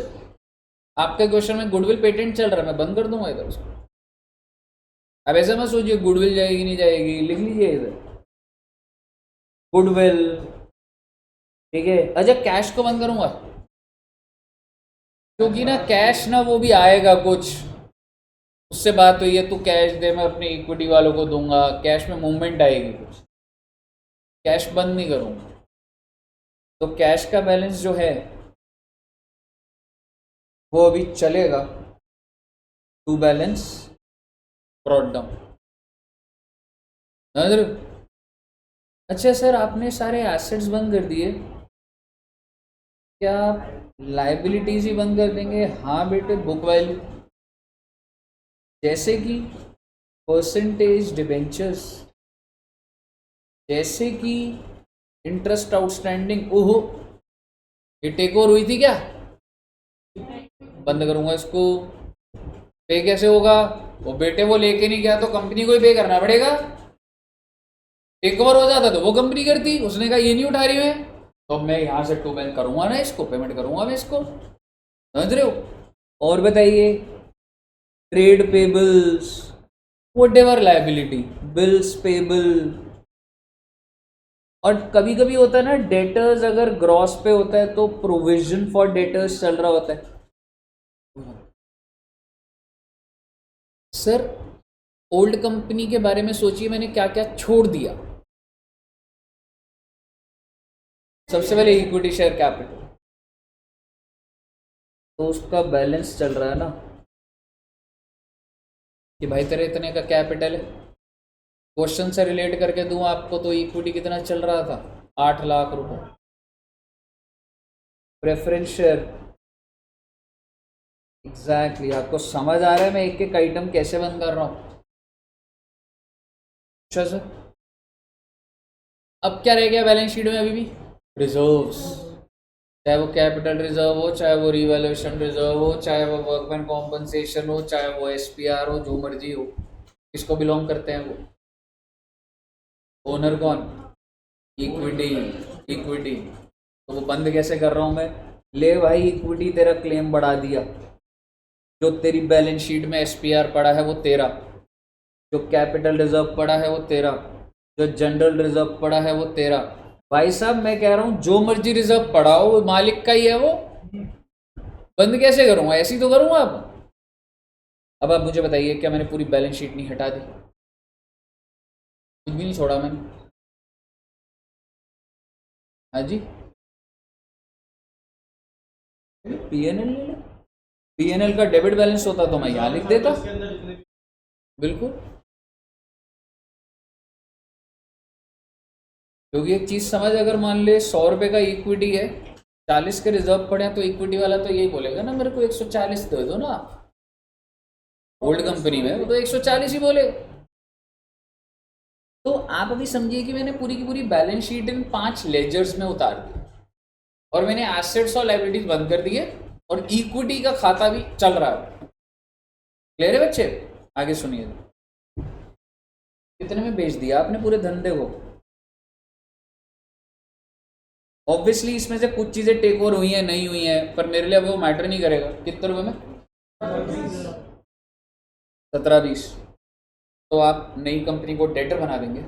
Speaker 1: आपके क्वेश्चन में गुडविल पेटेंट चल रहा है, मैं बंद कर दूंगा इधर उसको। अब ऐसा मत सोचिए गुडविल जाएगी नहीं जाएगी, लिख लीजिए इधर गुडविल, ठीक है। अच्छा कैश को बंद करूंगा क्योंकि ना कैश ना वो भी आएगा कुछ, उससे बात हुई है तू कैश दे, मैं अपने इक्विटी वालों को दूंगा, कैश में मूवमेंट आएगी कुछ, कैश बंद नहीं करूंगा। तो कैश का बैलेंस जो है वो अभी चलेगा, टू बैलेंस ब्रॉट डाउन। अच्छा सर आपने सारे एसेट्स बंद कर दिए, क्या आप लाइबिलिटीज ही बंद कर देंगे? हाँ बेटे, बुक वैल्यू, जैसे कि परसेंटेज डिबेंचर्स, जैसे कि इंटरेस्ट आउटस्टैंडिंग। ओहो ये टेक ओवर हुई थी क्या? बंद करूंगा इसको। पे कैसे होगा? वो बेटे वो लेके नहीं गया तो कंपनी को ही पे करना पड़ेगा। टेक ओवर हो जाता तो वो कंपनी करती, उसने कहा ये नहीं उठा रही है तो मैं यहाँ से टू बैंक करूंगा ना, इसको पेमेंट करूंगा मैं इसको, समझ रहे हो? और बताइए trade payables, whatever liability, bills payable. और कभी कभी होता है ना डेटर्स अगर ग्रॉस पे होता है तो प्रोविजन फॉर डेटर्स चल रहा होता है। सर ओल्ड कंपनी के बारे में सोचिए मैंने क्या क्या छोड़ दिया। सबसे पहले इक्विटी शेयर कैपिटल, तो उसका बैलेंस चल रहा है ना कि भाई तेरे इतने का कैपिटल है। क्वेश्चन से रिलेट करके दूं आपको तो इक्विटी कितना चल रहा था, 8 लाख रुपए। प्रेफरेंस शेयर, एग्जैक्टली आपको समझ आ रहा है मैं एक एक आइटम कैसे बंद कर रहा हूं। अच्छा सर, अब क्या रह गया बैलेंस शीट में अभी भी? रिजर्व्स, चाहे वो कैपिटल रिजर्व हो, चाहे वो रिवैल्यूएशन रिजर्व हो, चाहे वो वर्कमैन कॉम्पनसेशन हो, चाहे वो एसपीआर हो, जो मर्जी हो। किसको बिलोंग करते हैं वो? ओनर कौन? इक्विटी। इक्विटी तो वो बंद कैसे कर रहा हूं मैं? ले भाई इक्विटी तेरा क्लेम बढ़ा दिया, जो तेरी बैलेंस शीट में एसपीआर पड़ा है वो तेरा, जो कैपिटल रिजर्व पड़ा है वो तेरा, जो जनरल रिजर्व पड़ा है वो तेरा। भाई साहब मैं कह रहा हूं जो मर्जी रिजर्व पड़ा हो वो मालिक का ही है, वो बंद कैसे करूंगा? ऐसे ही तो करूंगा। अब आप मुझे बताइए क्या मैंने पूरी बैलेंस शीट नहीं हटा दी? कुछ भी नहीं छोड़ा मैंने। हाँ जी, पीएनएल ले लो, पीएनएल का डेबिट बैलेंस होता तो मैं यहाँ लिख देता। बिल्कुल, क्योंकि एक चीज समझ, अगर मान ले 100 रुपए का इक्विटी है, 40 के रिजर्व पड़े हैं, तो इक्विटी वाला तो यही बोलेगा ना मेरे को 140 दे दो ना। ओल्ड कंपनी में वो तो 140 ही बोले। तो आप अभी समझिए कि मैंने पूरी की पूरी बैलेंस शीट इन 5 लेजर्स में उतार दी, और मैंने एसेट्स और लायबिलिटीज बंद कर दिए, और इक्विटी का खाता भी चल रहा है। क्लियर है बच्चे? आगे सुनिए, कितने में बेच दिया आपने पूरे धंधे को? ऑब्वियसली इसमें से कुछ चीजें टेक ओवर हुई हैं, नहीं हुई हैं, पर मेरे लिए अब वो मैटर नहीं करेगा। कितने रुपए में? 17-20। तो आप नई कंपनी को डेटर बना देंगे।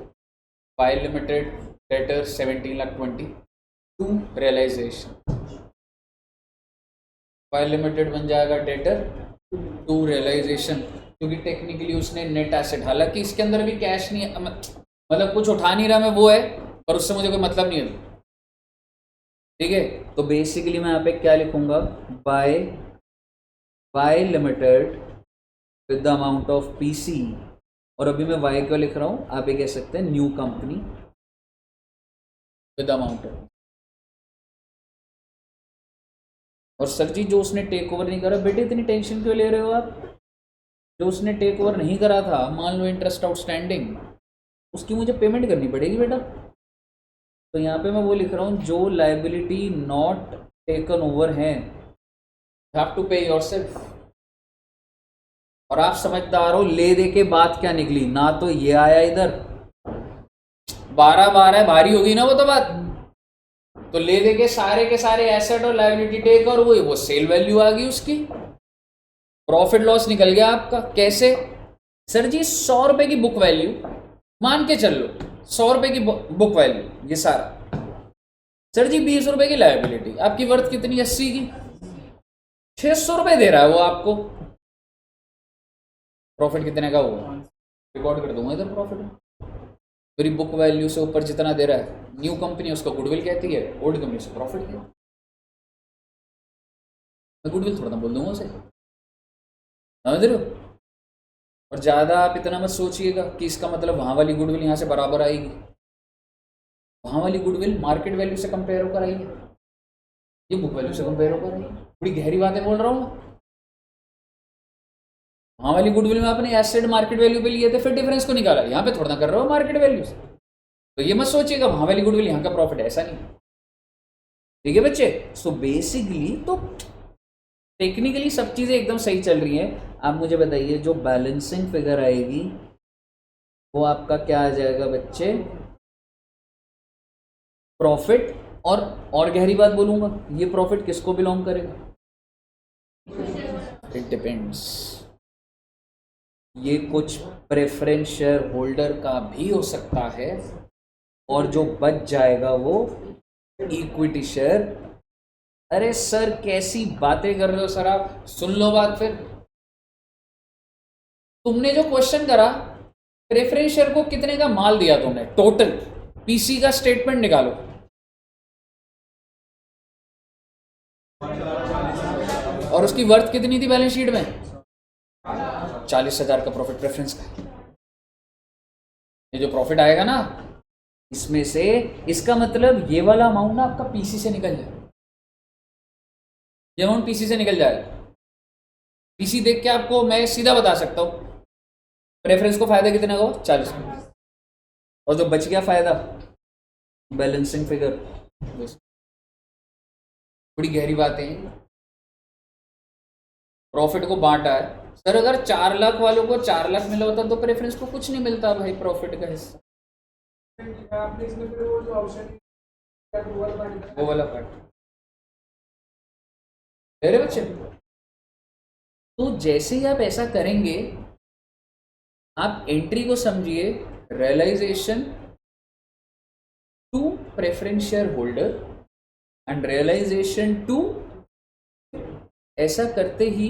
Speaker 1: File limited debtor 17,20,000 to realisation. File limited बन जाएगा डेटर टू रियलाइजेशन, क्योंकि टेक्निकली उसने नेट एसेट, हालांकि इसके अंदर भी कैश नहीं है, मतलब कुछ उठा नहीं रहा मैं, वो है, पर उससे मुझे कोई मतलब नहीं है। ठीक है, तो बेसिकली मैं यहाँ पे क्या लिखूंगा? By limited with the amount of PC, और अभी मैं वाई क्यों लिख रहा हूँ? आप ये कह सकते हैं new company with amount of. और सर जी जो उसने टेक ओवर नहीं करा, बेटे इतनी टेंशन क्यों ले रहे हो आप? जो उसने टेक ओवर नहीं करा था, मान लो इंटरेस्ट आउटस्टैंडिंग, उसकी मुझे पेमेंट करनी पड़ेगी बेटा। तो यहाँ पे मैं वो लिख रहा हूँ, जो लायबिलिटी नॉट टेकन ओवर है यू हैव टू पे योरसेल्फ। और आप समझदार हो, ले दे के बात क्या निकली? ना तो ये आया इधर 12 भारी होगी ना वो तो बात। तो ले दे के सारे एसेट और लायबिलिटी टेक और वो सेल वैल्यू आ गई उसकी, प्रॉफिट लॉस निकल गया आपका। कैसे? सर जी 100 रुपए की बुक वैल्यू मान के चल लो, 100 रुपए की बुक वैल्यू ये सारा। सर जी 20 रुपए की लायबिलिटी, आपकी वर्थ कितनी? 80 की। 600 रुपए दे रहा है वो आपको। प्रॉफिट कितने का हुआ? रिकॉर्ड कर दूंगा इधर प्रॉफिट। मेरी बुक वैल्यू से ऊपर जितना दे रहा है, न्यू कंपनी उसको गुडविल कहती है, ओल्ड कंपनी से प्रॉफिट कहती है। मैं गुडविल थोड़ा ना बोल दूंगा उसे, समझ रहे हो? और ज़्यादा आप इतना मत सोचिएगा कि इसका मतलब वहाँ वाली गुडविल यहाँ से बराबर आएगी। वहाँ वाली गुडविल मार्केट वैल्यू से कंपेयर होकर आएगी, ये बुक वैल्यू से कंपेयर होकर आएगी। बड़ी गहरी बातें बोल रहा हूँ। वहाँ वाली गुडविल में आपने एसेट मार्केट वैल्यू पे लिए थे, फिर डिफरेंस को निकाला। यहाँ पे थोड़ा ना कर रहा हो मार्केट वैल्यू से। तो ये मत सोचिएगा वहाँ वाली गुडविल यहाँ का प्रॉफिट है, ऐसा नहीं। ठीक है बच्चे? सो बेसिकली तो टेक्निकली सब चीज़ें एकदम सही चल रही हैं। आप मुझे बताइए जो बैलेंसिंग फिगर आएगी वो आपका क्या आ जाएगा बच्चे? प्रॉफिट। और गहरी बात बोलूंगा, ये प्रॉफिट किसको बिलोंग करेगा? It depends. ये कुछ प्रेफरेंस शेयर होल्डर का भी हो सकता है, और जो बच जाएगा वो इक्विटी शेयर। अरे सर कैसी बातें कर रहे हो सर आप? सुन लो बात फिर। तुमने जो क्वेश्चन करा प्रेफरेंस शेयर को कितने का माल दिया तुमने टोटल, पीसी का स्टेटमेंट निकालो। और उसकी वर्थ कितनी थी बैलेंस शीट में? 40,000 का प्रॉफिट प्रेफरेंस का। ये जो प्रॉफिट आएगा ना, इसमें से इसका मतलब ये वाला अमाउंट ना आपका पीसी से निकल जाए, ये अमाउंट पीसी से निकल जाएगा। पीसी देख के आपको मैं सीधा बता सकता हूँ प्रेफरेंस को फायदा कितना होगा, 40। और जो बच गया फायदा बैलेंसिंग फिगर। बड़ी गहरी बात है। प्रॉफिट को बांटा है सर, अगर 4 लाख वालों को 4 लाख मिला होता तो प्रेफरेंस को कुछ नहीं मिलता भाई, प्रॉफिट का हिस्सा।
Speaker 6: आपने इसमें फिर वो जो ऑप्शन
Speaker 1: वो वाला पार्ट मेरे बच्चे। तो जैसे ही आप ऐसा करेंगे, आप एंट्री को समझिए realisation to preference share holder and realisation to, ऐसा करते ही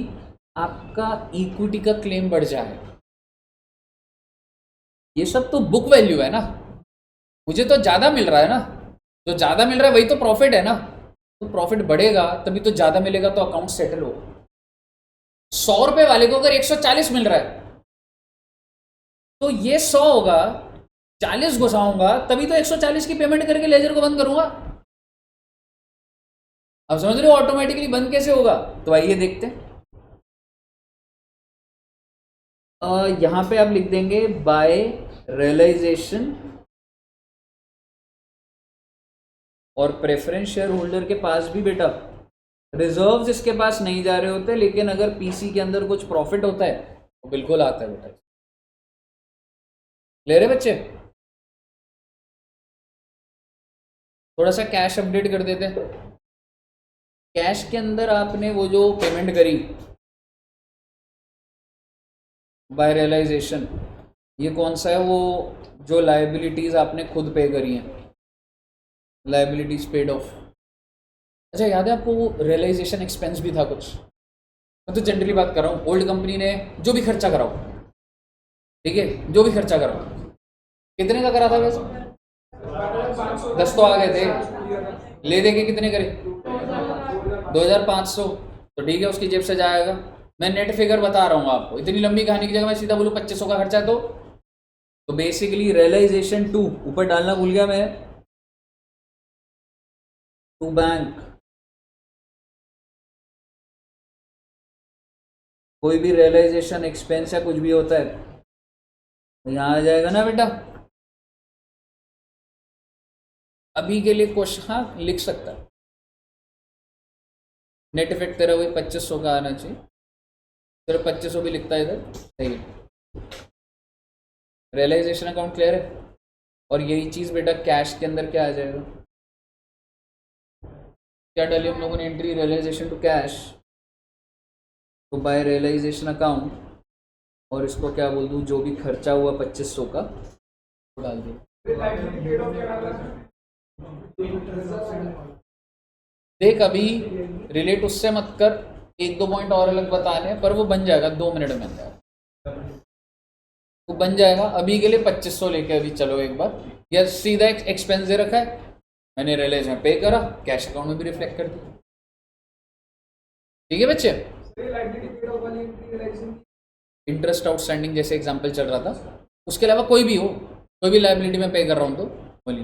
Speaker 1: आपका इक्विटी का क्लेम बढ़ जाए। ये सब तो बुक वैल्यू है ना, मुझे तो ज़्यादा मिल रहा है ना, जो ज़्यादा मिल रहा है वही तो प्रॉफिट है ना। तो प्रॉफिट बढ़ेगा तभी तो ज़्यादा मिलेगा, तो अकाउंट सेटल होगा। 100 रुपये वाले को अगर 140 मिल रहा है तो ये 100 होगा, 40 घुसाऊंगा तभी तो 140 की पेमेंट करके लेजर को बंद करूंगा। अब समझ रहे हो ऑटोमेटिकली बंद कैसे होगा? तो आइए देखते हैं। यहां पे आप लिख देंगे बाय रियलाइजेशन, और प्रेफरेंस शेयर होल्डर के पास भी बेटा रिजर्व्स इसके पास नहीं जा रहे होते, लेकिन अगर पीसी के अंदर कुछ प्रॉफिट होता है तो बिल्कुल आता है बेटा। ले रहे बच्चे? थोड़ा सा कैश अपडेट कर देते हैं। कैश के अंदर आपने वो जो पेमेंट करी बाय रियलाइजेशन, ये कौन सा है? वो जो लायबिलिटीज आपने खुद पे करी हैं, लायबिलिटीज पेड ऑफ। अच्छा याद है आपको वो रियलाइजेशन एक्सपेंस भी था कुछ? मैं तो जनरली बात कर रहा हूँ, ओल्ड कंपनी ने जो भी खर्चा कराओ, ठीक है, जो भी खर्चा कराओ, कितने का करा था वैसे? 10 तो आ गए थे, ले दे के कितने करे? 2500। तो ठीक है, उसकी जेब से जाएगा। मैं नेट फिगर बता रहा हूँ आपको, इतनी लंबी कहानी की जगह मैं सीधा बोलूँ 2500 का खर्चा है। तो बेसिकली रियलाइजेशन टू, ऊपर डालना भूल गया मैं, टू बैंक। कोई भी रियलाइजेशन एक्सपेंस या कुछ भी होता है तो यहाँ आ जाएगा ना बेटा। अभी के लिए क्वेश्चन हाँ लिख सकता है, नेट इफेक्ट तेरा वही 2500 का आना चाहिए, सिर्फ 2500 भी लिखता है इधर, सही है। रियलाइजेशन अकाउंट क्लियर है। और यही चीज़ बेटा कैश के अंदर क्या आ जाएगा? क्या डाली हम लोगों ने एंट्री? रियलाइजेशन टू कैश, तो बाय रियलाइजेशन अकाउंट, और इसको क्या बोल दूँ, जो भी खर्चा हुआ 2500 का वो डाल दिया। देख अभी रिलेट उससे मत कर, 1-2 पॉइंट और अलग बताने, पर वो बन जाएगा 2 मिनट में अंदर, वो बन जाएगा। अभी के लिए 2500 लेके अभी चलो एक बार, या सीधा एक्सपेंस दे रखा है, मैंने रियलाइज में पे करा, कैश अकाउंट में भी रिफ्लेक्ट कर दिया। ठीक है बच्चे? इंटरेस्ट आउटस्टैंडिंग जैसे एग्जांपल चल रहा था, उसके अलावा कोई भी हो, कोई भी लायबिलिटी में पे कर रहा हूँ तो बोलिए।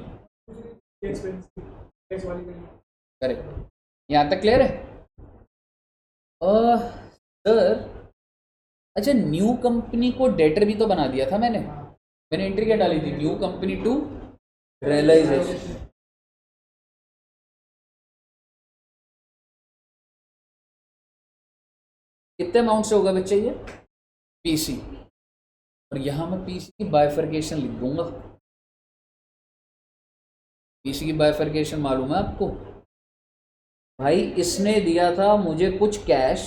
Speaker 1: करेक्ट, यहाँ तक क्लियर है? सर अच्छा, न्यू कंपनी को डेटर भी तो बना दिया था मैंने एंट्री क्या डाली थी? New company to realisation. कितने अमाउंट से होगा बच्चे ये? पीसी, और यहां मैं पीसी की बाइफर्केशन लिख दूंगा। पीसी की बाइफर्केशन मालूम है आपको भाई? इसने दिया था मुझे कुछ कैश,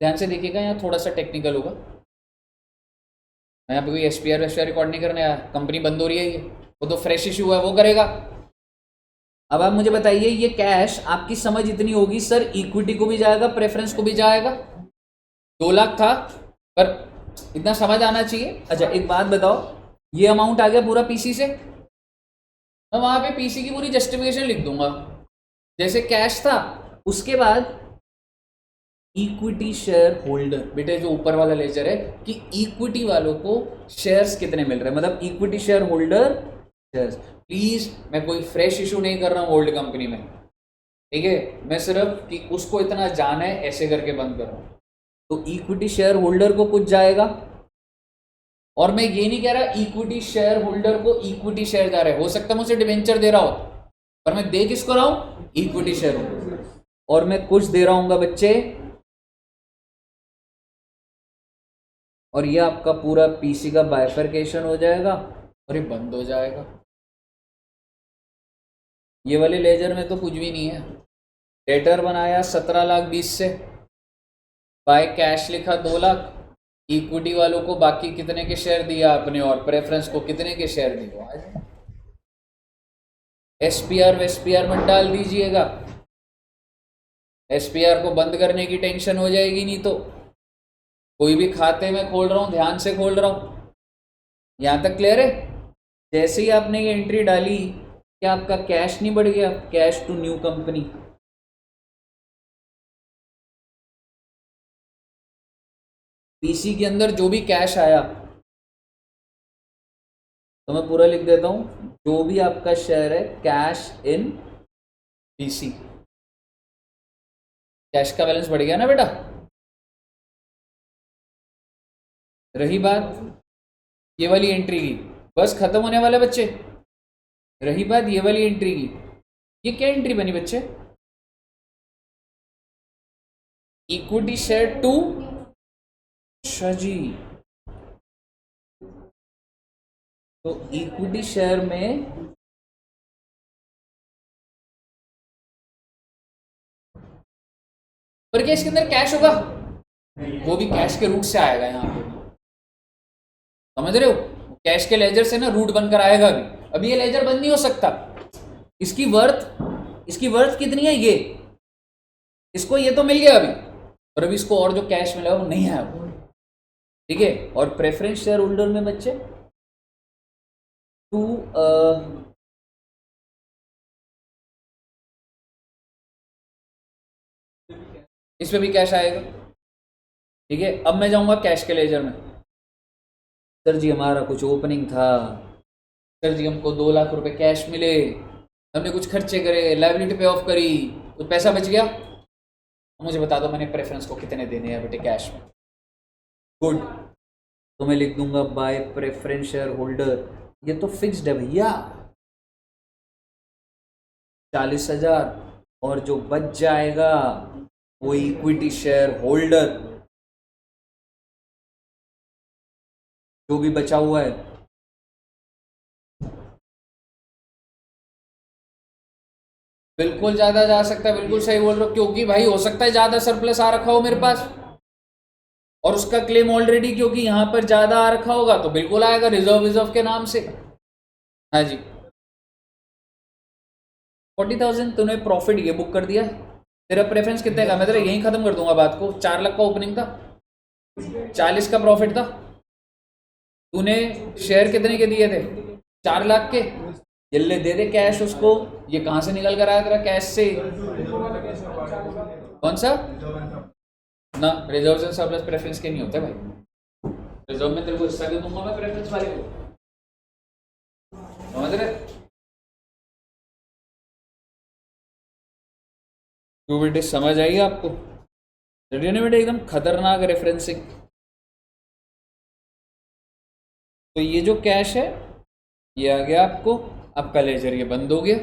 Speaker 1: ध्यान से देखिएगा, यहाँ थोड़ा सा टेक्निकल होगा। मैं यहाँ पे कोई एसपीआर रिकॉर्ड नहीं करने आया, कंपनी बंद हो रही है, ये वो तो फ्रेश इशू है, वो करेगा। अब आप मुझे बताइए, ये कैश आपकी समझ इतनी होगी सर, इक्विटी को भी जाएगा, प्रेफरेंस को भी जाएगा। 2 लाख था, पर इतना समझ आना चाहिए। अच्छा एक बात बताओ, ये अमाउंट आ गया पूरा पीसी से, मैं वहां पे पीसी की पूरी जस्टिफिकेशन लिख दूंगा जैसे कैश था। उसके बाद इक्विटी शेयर होल्डर, बेटे जो ऊपर वाला लेजर है कि इक्विटी वालों को शेयर्स कितने मिल रहे हैं, मतलब equity share holder shares. Please मैं कोई फ्रेश इशू नहीं कर रहा हूँ ओल्ड कंपनी में, ठीक है, मैं सिर्फ कि उसको इतना जाना है ऐसे करके बंद कर रहा हूँ। तो इक्विटी शेयर होल्डर को कुछ जाएगा, और मैं ये नहीं कह रहा इक्विटी शेयर होल्डर को इक्विटी शेयर जा रहा है, हो सकता है मुझे डिवेंचर दे रहा हो, पर मैं दे किसको रहा हूँ, इक्विटी शेयर होल्डर, और मैं कुछ दे रहा हूँ बच्चे, और ये आपका पूरा पीसी का बाइफरकेशन हो जाएगा और ये बंद हो जाएगा। ये वाले लेजर में तो कुछ भी नहीं है। डेटर बनाया 17,20,000 से, बाय कैश लिखा 2 लाख, इक्विटी वालों को बाकी कितने के शेयर दिया आपने और प्रेफरेंस को कितने के शेयर दिए। एसपीआर वेसपीआर मत डाल दीजिएगा, एसपीआर को बंद करने की टेंशन हो जाएगी। नहीं तो कोई भी खाते में खोल रहा हूं, ध्यान से खोल रहा हूं, यहां तक क्लियर है। जैसे ही आपने ये एंट्री डाली, क्या आपका कैश नहीं बढ़ गया, cash to new company. PC के अंदर जो भी कैश आया, तो मैं पूरा लिख देता हूं, जो भी आपका शेयर है कैश इन पीसी, कैश का बैलेंस बढ़ गया ना बेटा। रही बात ये वाली एंट्री की, बस खत्म होने वाले बच्चे। रही बात ये वाली एंट्री की, ये क्या एंट्री बनी बच्चे, इक्विटी शेयर टू, अच्छा जी, तो इक्विटी शेयर में पर क्या इसके अंदर कैश होगा, वो भी कैश के रूट से आएगा, यहां पे समझ रहे हो, कैश के लेजर से ना रूट बनकर आएगा। अभी ये लेजर बंद नहीं हो सकता, इसकी वर्थ कितनी है, ये इसको ये तो मिल गया अभी, और अभी इसको और जो कैश मिला वो नहीं है, ठीक है। और प्रेफरेंस शेयर होल्डर में बच्चे टू इसमें भी कैश आएगा, ठीक है। अब मैं जाऊंगा कैश के लेजर में, सर जी हमारा कुछ ओपनिंग था, सर जी हमको 2 लाख रुपए कैश मिले, हमने कुछ खर्चे करे, लायबिलिटी पे ऑफ करी, कुछ पैसा बच गया, मुझे बता दो मैंने प्रेफरेंस को कितने देने हैं बेटे कैश में। गुड, तो मैं लिख दूंगा बाय प्रेफरेंस शेयर होल्डर, ये तो फिक्स्ड है भैया 40,000, और जो बच जाएगा वो इक्विटी शेयर होल्डर, जो भी बचा हुआ है, बिल्कुल ज्यादा जा सकता है, बिल्कुल सही बोल रहे हो, क्योंकि भाई हो सकता है ज्यादा सरप्लस आ रखा हो मेरे पास, और उसका क्लेम ऑलरेडी क्योंकि यहां पर ज्यादा आ रखा होगा तो बिल्कुल आएगा रिजर्व के नाम से। हाँ जी 40,000 तूने प्रॉफिट ये बुक कर दिया, तेरा प्रेफरेंस कितने का, मैं तेरा यहीं खत्म कर दूंगा बात को। 4 लाख का ओपनिंग था, 40 का प्रॉफिट था, तूने शेयर कितने के दिए थे, 4 लाख के, जल्ले दे दे कैश उसको। ये कहां से निकल कर आया तेरा, कैश से, कौन सा ना, रिजर्व एंड सरप्लस प्रेफरेंस के नहीं होते भाई, रिजर्व में तेरे को हिस्सा क्यों दूंगा मैं प्रेफरेंस वाले को, समझ रहे। तो बेटे समझ आई आपको, बेटे एकदम खतरनाक रेफरेंसिंग। तो ये जो कैश है ये आ गया आपको, आपका लेजर ये बंद हो गया।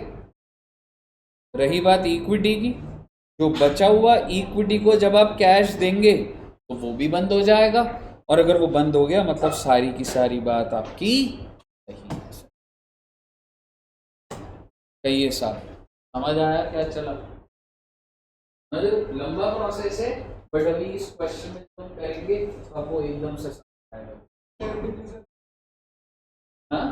Speaker 1: रही बात इक्विटी की, जो बचा हुआ इक्विटी को जब आप कैश देंगे तो वो भी बंद हो जाएगा, और अगर वो बंद हो गया मतलब सारी की सारी बात आपकी सही है। कहिए साहब समझ आया क्या चला, लंबा प्रोसेस है बट अभी इस क्वेश्चन में तो करेंगे आपको एकदम से समझ आएगा। हाँ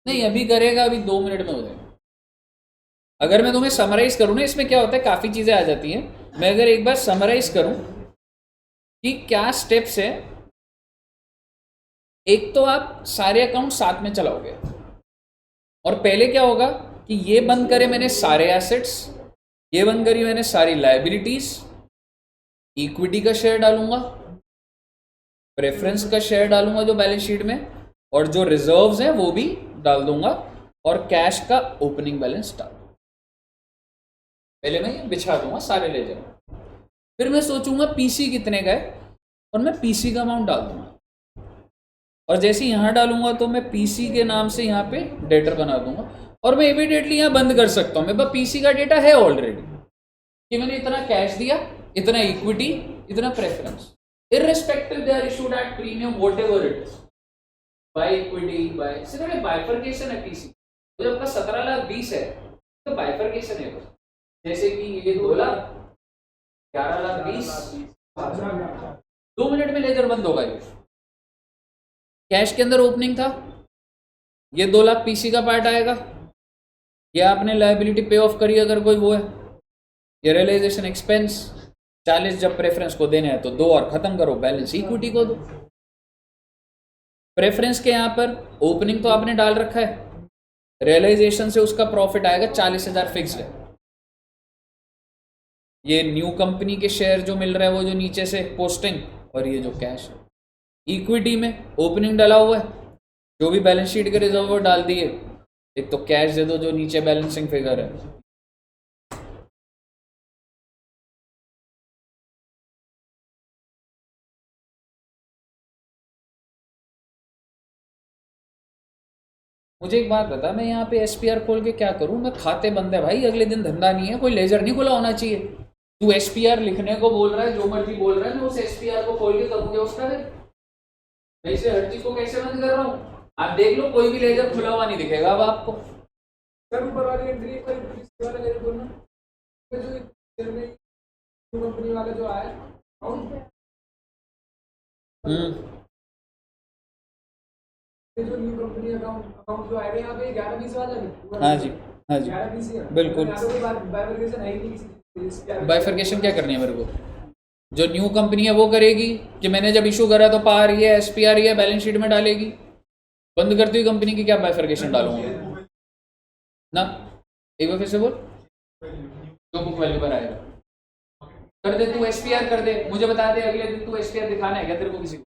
Speaker 1: नहीं अभी करेगा, अभी 2 मिनट में हो जाएगा। अगर मैं तुम्हें समराइज करूं ना, इसमें क्या होता है काफी चीजें आ जाती हैं, मैं अगर एक बार समराइज करूं कि क्या स्टेप्स है। एक तो आप सारे अकाउंट साथ में चलाओगे और पहले क्या होगा कि ये बंद करे मैंने सारे एसेट्स, ये बंद करी मैंने सारी लायबिलिटीज, इक्विटी का शेयर डालूंगा, प्रेफरेंस का शेयर डालूंगा जो बैलेंस शीट में, और जो रिजर्व्स हैं वो भी डाल दूंगा, और कैश का ओपनिंग बैलेंस डाल दूंगा। पहले मैं ये बिछा दूंगा सारे लेजर। फिर मैं सोचूंगा पीसी कितने का है और मैं पीसी का अमाउंट डाल दूंगा, और जैसे यहाँ डालूंगा तो मैं पीसी के नाम से यहाँ पे डेटर बना दूंगा, और मैं इमीडिएटली यहाँ बंद कर सकता हूँ। मेरे पास पीसी का डेटा है ऑलरेडी कि मैंने इतना कैश दिया, इतना इक्विटी, इतना preference, irrespective they are issued at premium whatever it is, by equity, by सिर्फ बाइफर्केशन है पीसी। तो जब आपका 17,20,000 है तो बाइफर्केशन है बस। जैसे कि ये 2,00,000, 11,20,000, 2 मिनट में लेजर बंद होगा। ये कैश के अंदर ओपनिंग था, ये 2,00,000 पीसी का पार्ट आएगा, ये आपने लायबिलिटी पे ऑफ करी अगर कोई वो है, ये रियलाइजेशन एक्सपेंस 40 जब प्रेफरेंस को देने हैं तो 2 और खत्म करो, बैलेंस इक्विटी को दो। प्रेफरेंस के यहाँ पर ओपनिंग तो आपने डाल रखा है, रियलाइजेशन से उसका प्रॉफिट आएगा 40,000 फिक्स्ड है। ये न्यू कंपनी के शेयर जो मिल रहा है वो जो नीचे से पोस्टिंग, और ये जो कैश है। इक्विटी में ओपनिंग डाला हुआ है, जो भी बैलेंस शीट के रिजर्व वो डाल दिए। एक तो कैश दे दो जो नीचे बैलेंसिंग फिगर है। मुझे एक बात बता, मैं यहाँ पे एसपीआर खोल के क्या करूँ? मैं खाते बंद है भाई, अगले दिन धंधा नहीं है, कोई लेजर नहीं खुला होना चाहिए। तू एसपीआर लिखने को बोल रहा है, जो मर्जी बोल रहा है, मैं उस एसपीआर को खोल के करूँगा उसका है। मैं इसे हर चीज को कैसे बंद कर रहा हूँ? आप देख लो, कोई भी लेजर खुला हुआ नहीं दिखेगा अब आपको।
Speaker 6: सर ऊपर वाली एंट्री पर पुलिस वाला लेजर बोलना, जो कंपनी वाला जो आया जो न्यू कंपनी अकाउंट जो आएगा यहाँ पे 11-20 वाला नहीं।
Speaker 1: हाँ जी, हाँ जी,
Speaker 6: 11-20 है
Speaker 1: बिल्कुल।
Speaker 6: बाइफर्केशन है ही नहीं।
Speaker 1: बाइफर्केशन क्या करनी है मेरे को? जो न्यू कंपनी है वो करेगी कि मैंने जब इशू करा तो पार ये एसपीआर ये बैलेंस शीट में डालेगी। बंद करती हुई कंपनी की क्या बाइफर्केशन डालूंगा ना? एक बार फिर से बोल। जो बुक वैल्यू पर आएगा कर दे, तू एसपीआर कर दे, मुझे बता दे अगले दिन तू एसपीआर दिखाना है क्या तेरे को किसी को,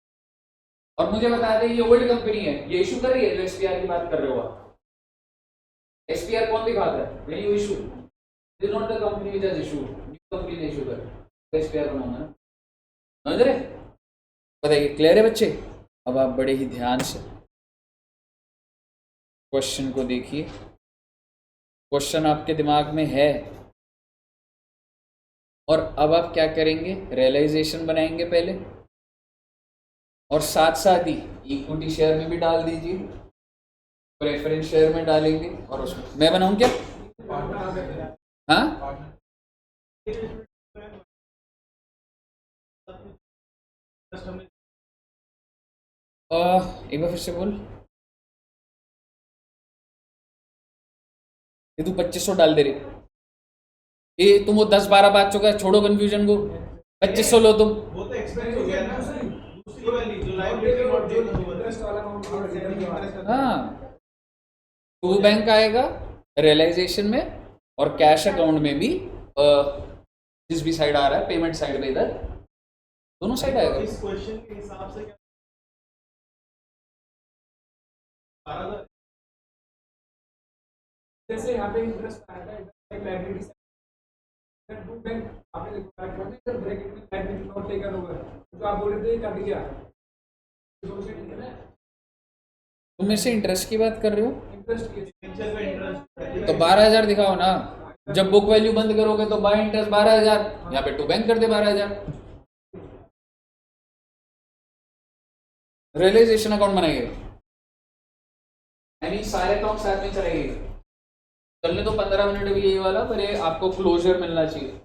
Speaker 1: और मुझे बता दे ये ओल्ड कंपनी है, ये इशू कर रही है जो एसपीआर की बात कर रहे हो आप। एसपीआर कौन दिखाता है? When you issue, this not the company which has issued, new company ने इशू कर एसपीआर बनाऊंगा ना। समझ रहे? बताइए, क्लियर है बच्चे? अब आप बड़े ही ध्यान से क्वेश्चन को देखिए। क्वेश्चन आपके दिमाग में है, और अब आप क्या करेंगे? रियलाइजेशन बनाएंगे पहले, और साथ साथ ही इक्विटी शेयर में भी डाल दीजिए, प्रेफरेंस शेयर में डालेंगे, और उसमें मैं बनाऊं क्या? हाँ, एक बार फिर से बोल। ये तू 2500 डाल दे रही, ये तुम वो 10-12 बात चुका है, छोड़ो कंफ्यूजन को। 2500 लो तुम।
Speaker 4: वो तो एक्सपेंस हो गया ना, दूसरी वाली जो लायबिलिटी और जो इंटरेस्ट वाला अमाउंट।
Speaker 1: हाँ, टू बैंक आएगा रियलाइजेशन में, और कैश अकाउंट में भी जिस भी साइड आ रहा है, पेमेंट साइड में, इधर दोनों साइड आएगा।
Speaker 4: इस क्वेश्चन के हिसाब से क्या
Speaker 6: जैसे यहाँ पे इंटरेस्ट आया था, एक लायबिलिटी टू बैंक आपने लिखा है ब्रैकेट में लायबिलिटी नॉट टेकन ओवर, जो आप बोल रहे थे कट गया, तो ठीक है ना?
Speaker 1: तुम मेरे से इंटरेस्ट की बात कर रहे हो,
Speaker 6: इंटरेस्ट की
Speaker 4: इंटरेस्ट
Speaker 1: तो 12,000 दिखाओ ना। जब बुक वैल्यू बंद करोगे तो बाय इंटरेस्ट 12,000, यहाँ पे टू बैंक कर दे 12,000। रियलाइजेशन अकाउंट बनाएंगे, यानी सारे अकाउंट साथ में चलेंगे। चलने तो 15 मिनट भी यही वाला, पर ये आपको क्लोजर मिलना चाहिए।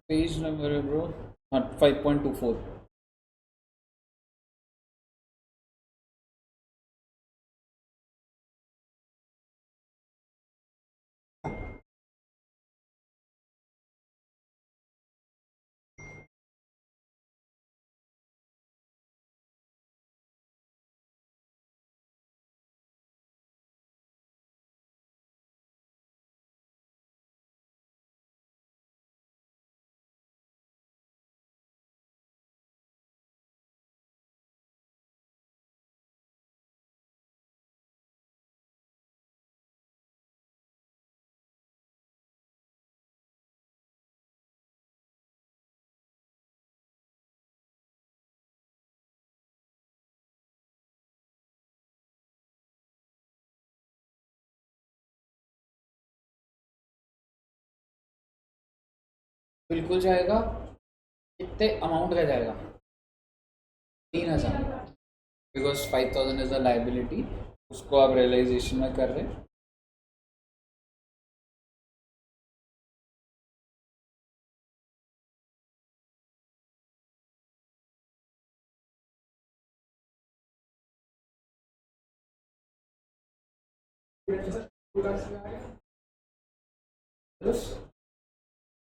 Speaker 1: पेज नंबर है ब्रो, हाँ 5.24। बिल्कुल जाएगा। कितने अमाउंट का जाएगा? 3,000, बिकॉज 5,000 इज अ लाइबिलिटी, उसको आप रियलाइजेशन में कर रहे हैं।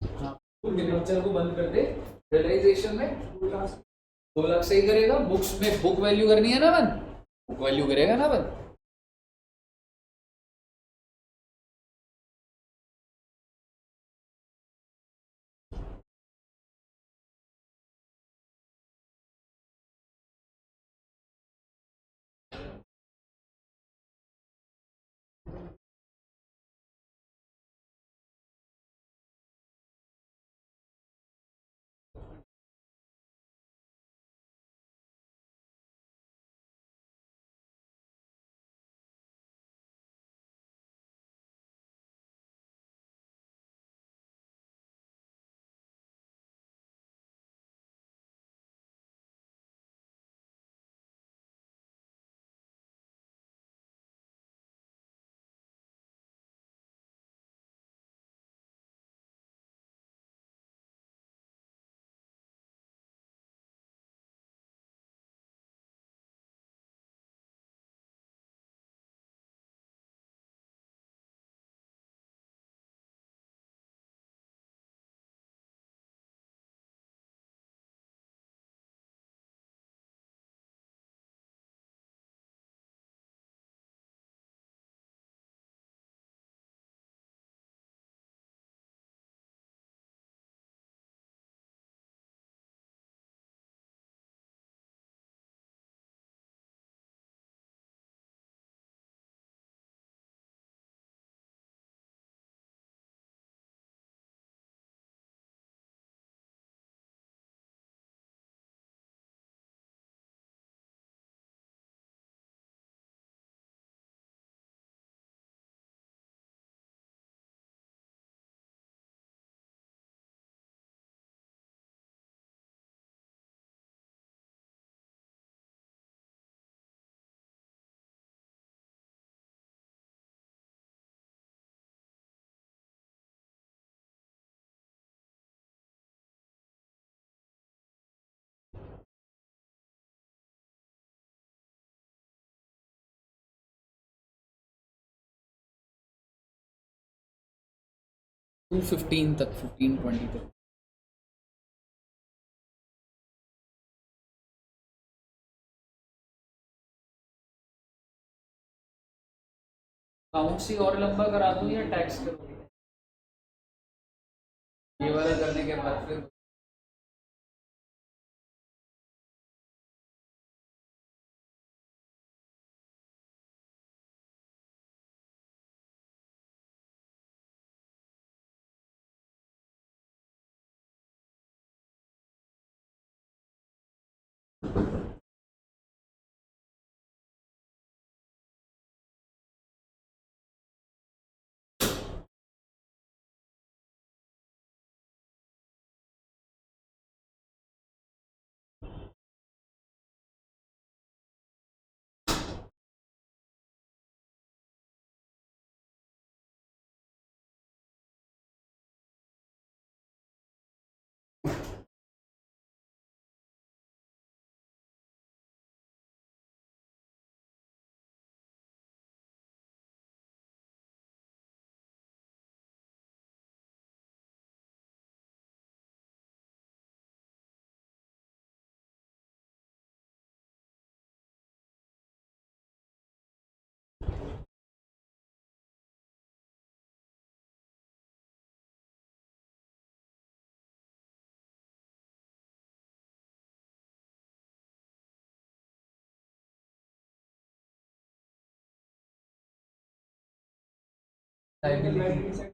Speaker 1: हाँ, पिक्चर को बंद कर दे, रियलाइजेशन में 2 लाख सही करेगा। बुक्स में बुक वैल्यू करनी है ना बन, बुक वैल्यू करेगा ना बन। टू 15 तक, 15-20 तक। अकाउंट सी और लंबा करा दूं या टैक्स करोगे? ये वाला करने के बाद फिर
Speaker 6: लाइबिलिटी साइड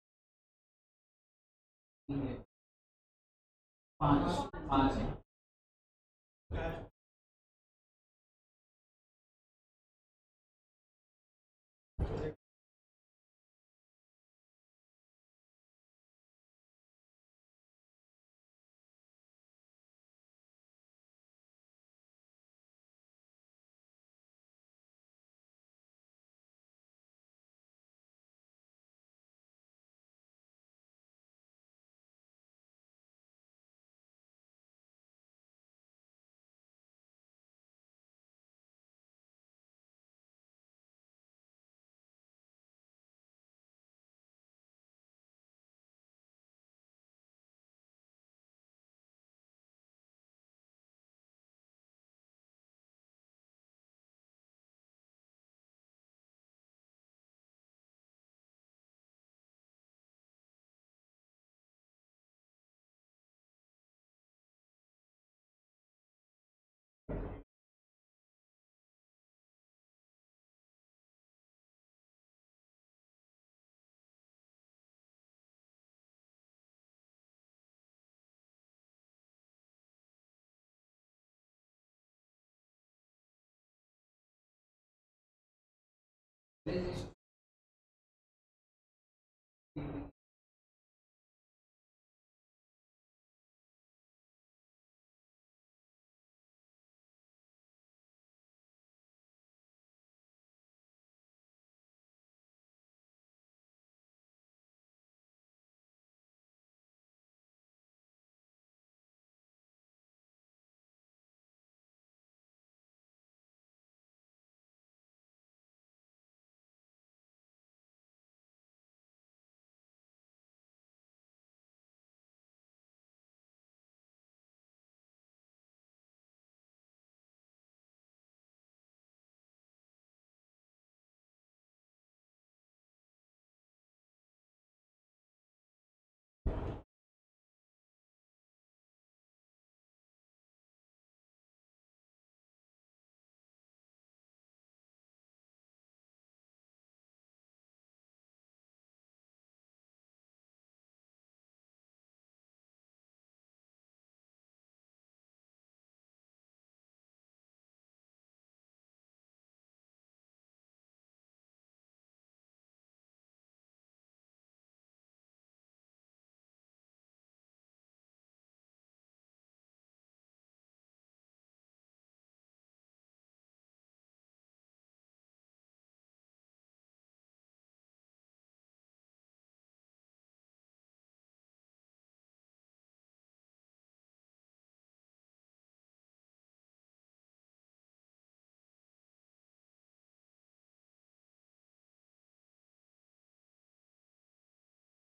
Speaker 1: 5 है।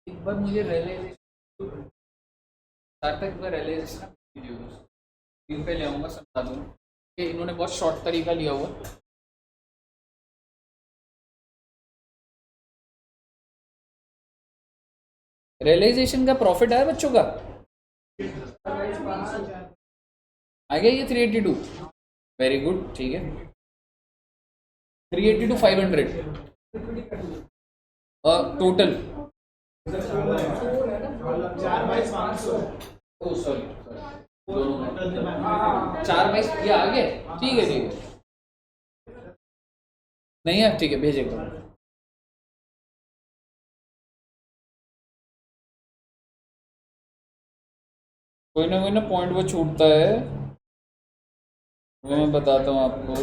Speaker 1: एक बार मुझे रियलाइजेशन सार्थक एक बार रियलाइजेशन स्क्रीन पे ले आऊँगा, समझा दूँ कि इन्होंने बहुत शॉर्ट तरीका लिया हुआ। रियलाइजेशन का प्रॉफिट आया बच्चों का, आ गया ये 382, वेरी गुड, ठीक है। 380 to 500 टोटल। 4/22 ये आ गए, ठीक है ठीक है, नहीं है ठीक है, भेजेगा। कोई ना पॉइंट वो छूटता है, वो मैं बताता हूँ आपको।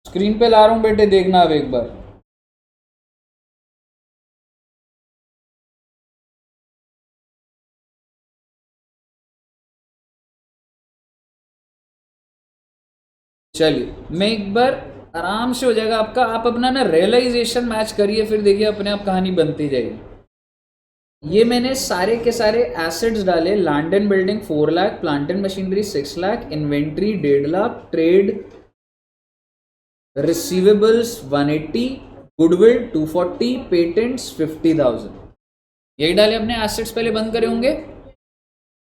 Speaker 1: स्क्रीन पे ला रहा हूँ बेटे, देखना अब एक बार। चलिए मैं एक बार आराम से हो जाएगा आपका, आप अपना ना रियलाइजेशन मैच करिए, फिर देखिए अपने आप कहानी बनती जाएगी। ये मैंने सारे के सारे एसेट्स डाले, land and building 4 lakh, plant and machinery 6 lakh, inventory 1.5 lakh, trade receivables 180, goodwill 240, patents 50,000। यही डाले अपने एसेट्स पहले बंद करे होंगे,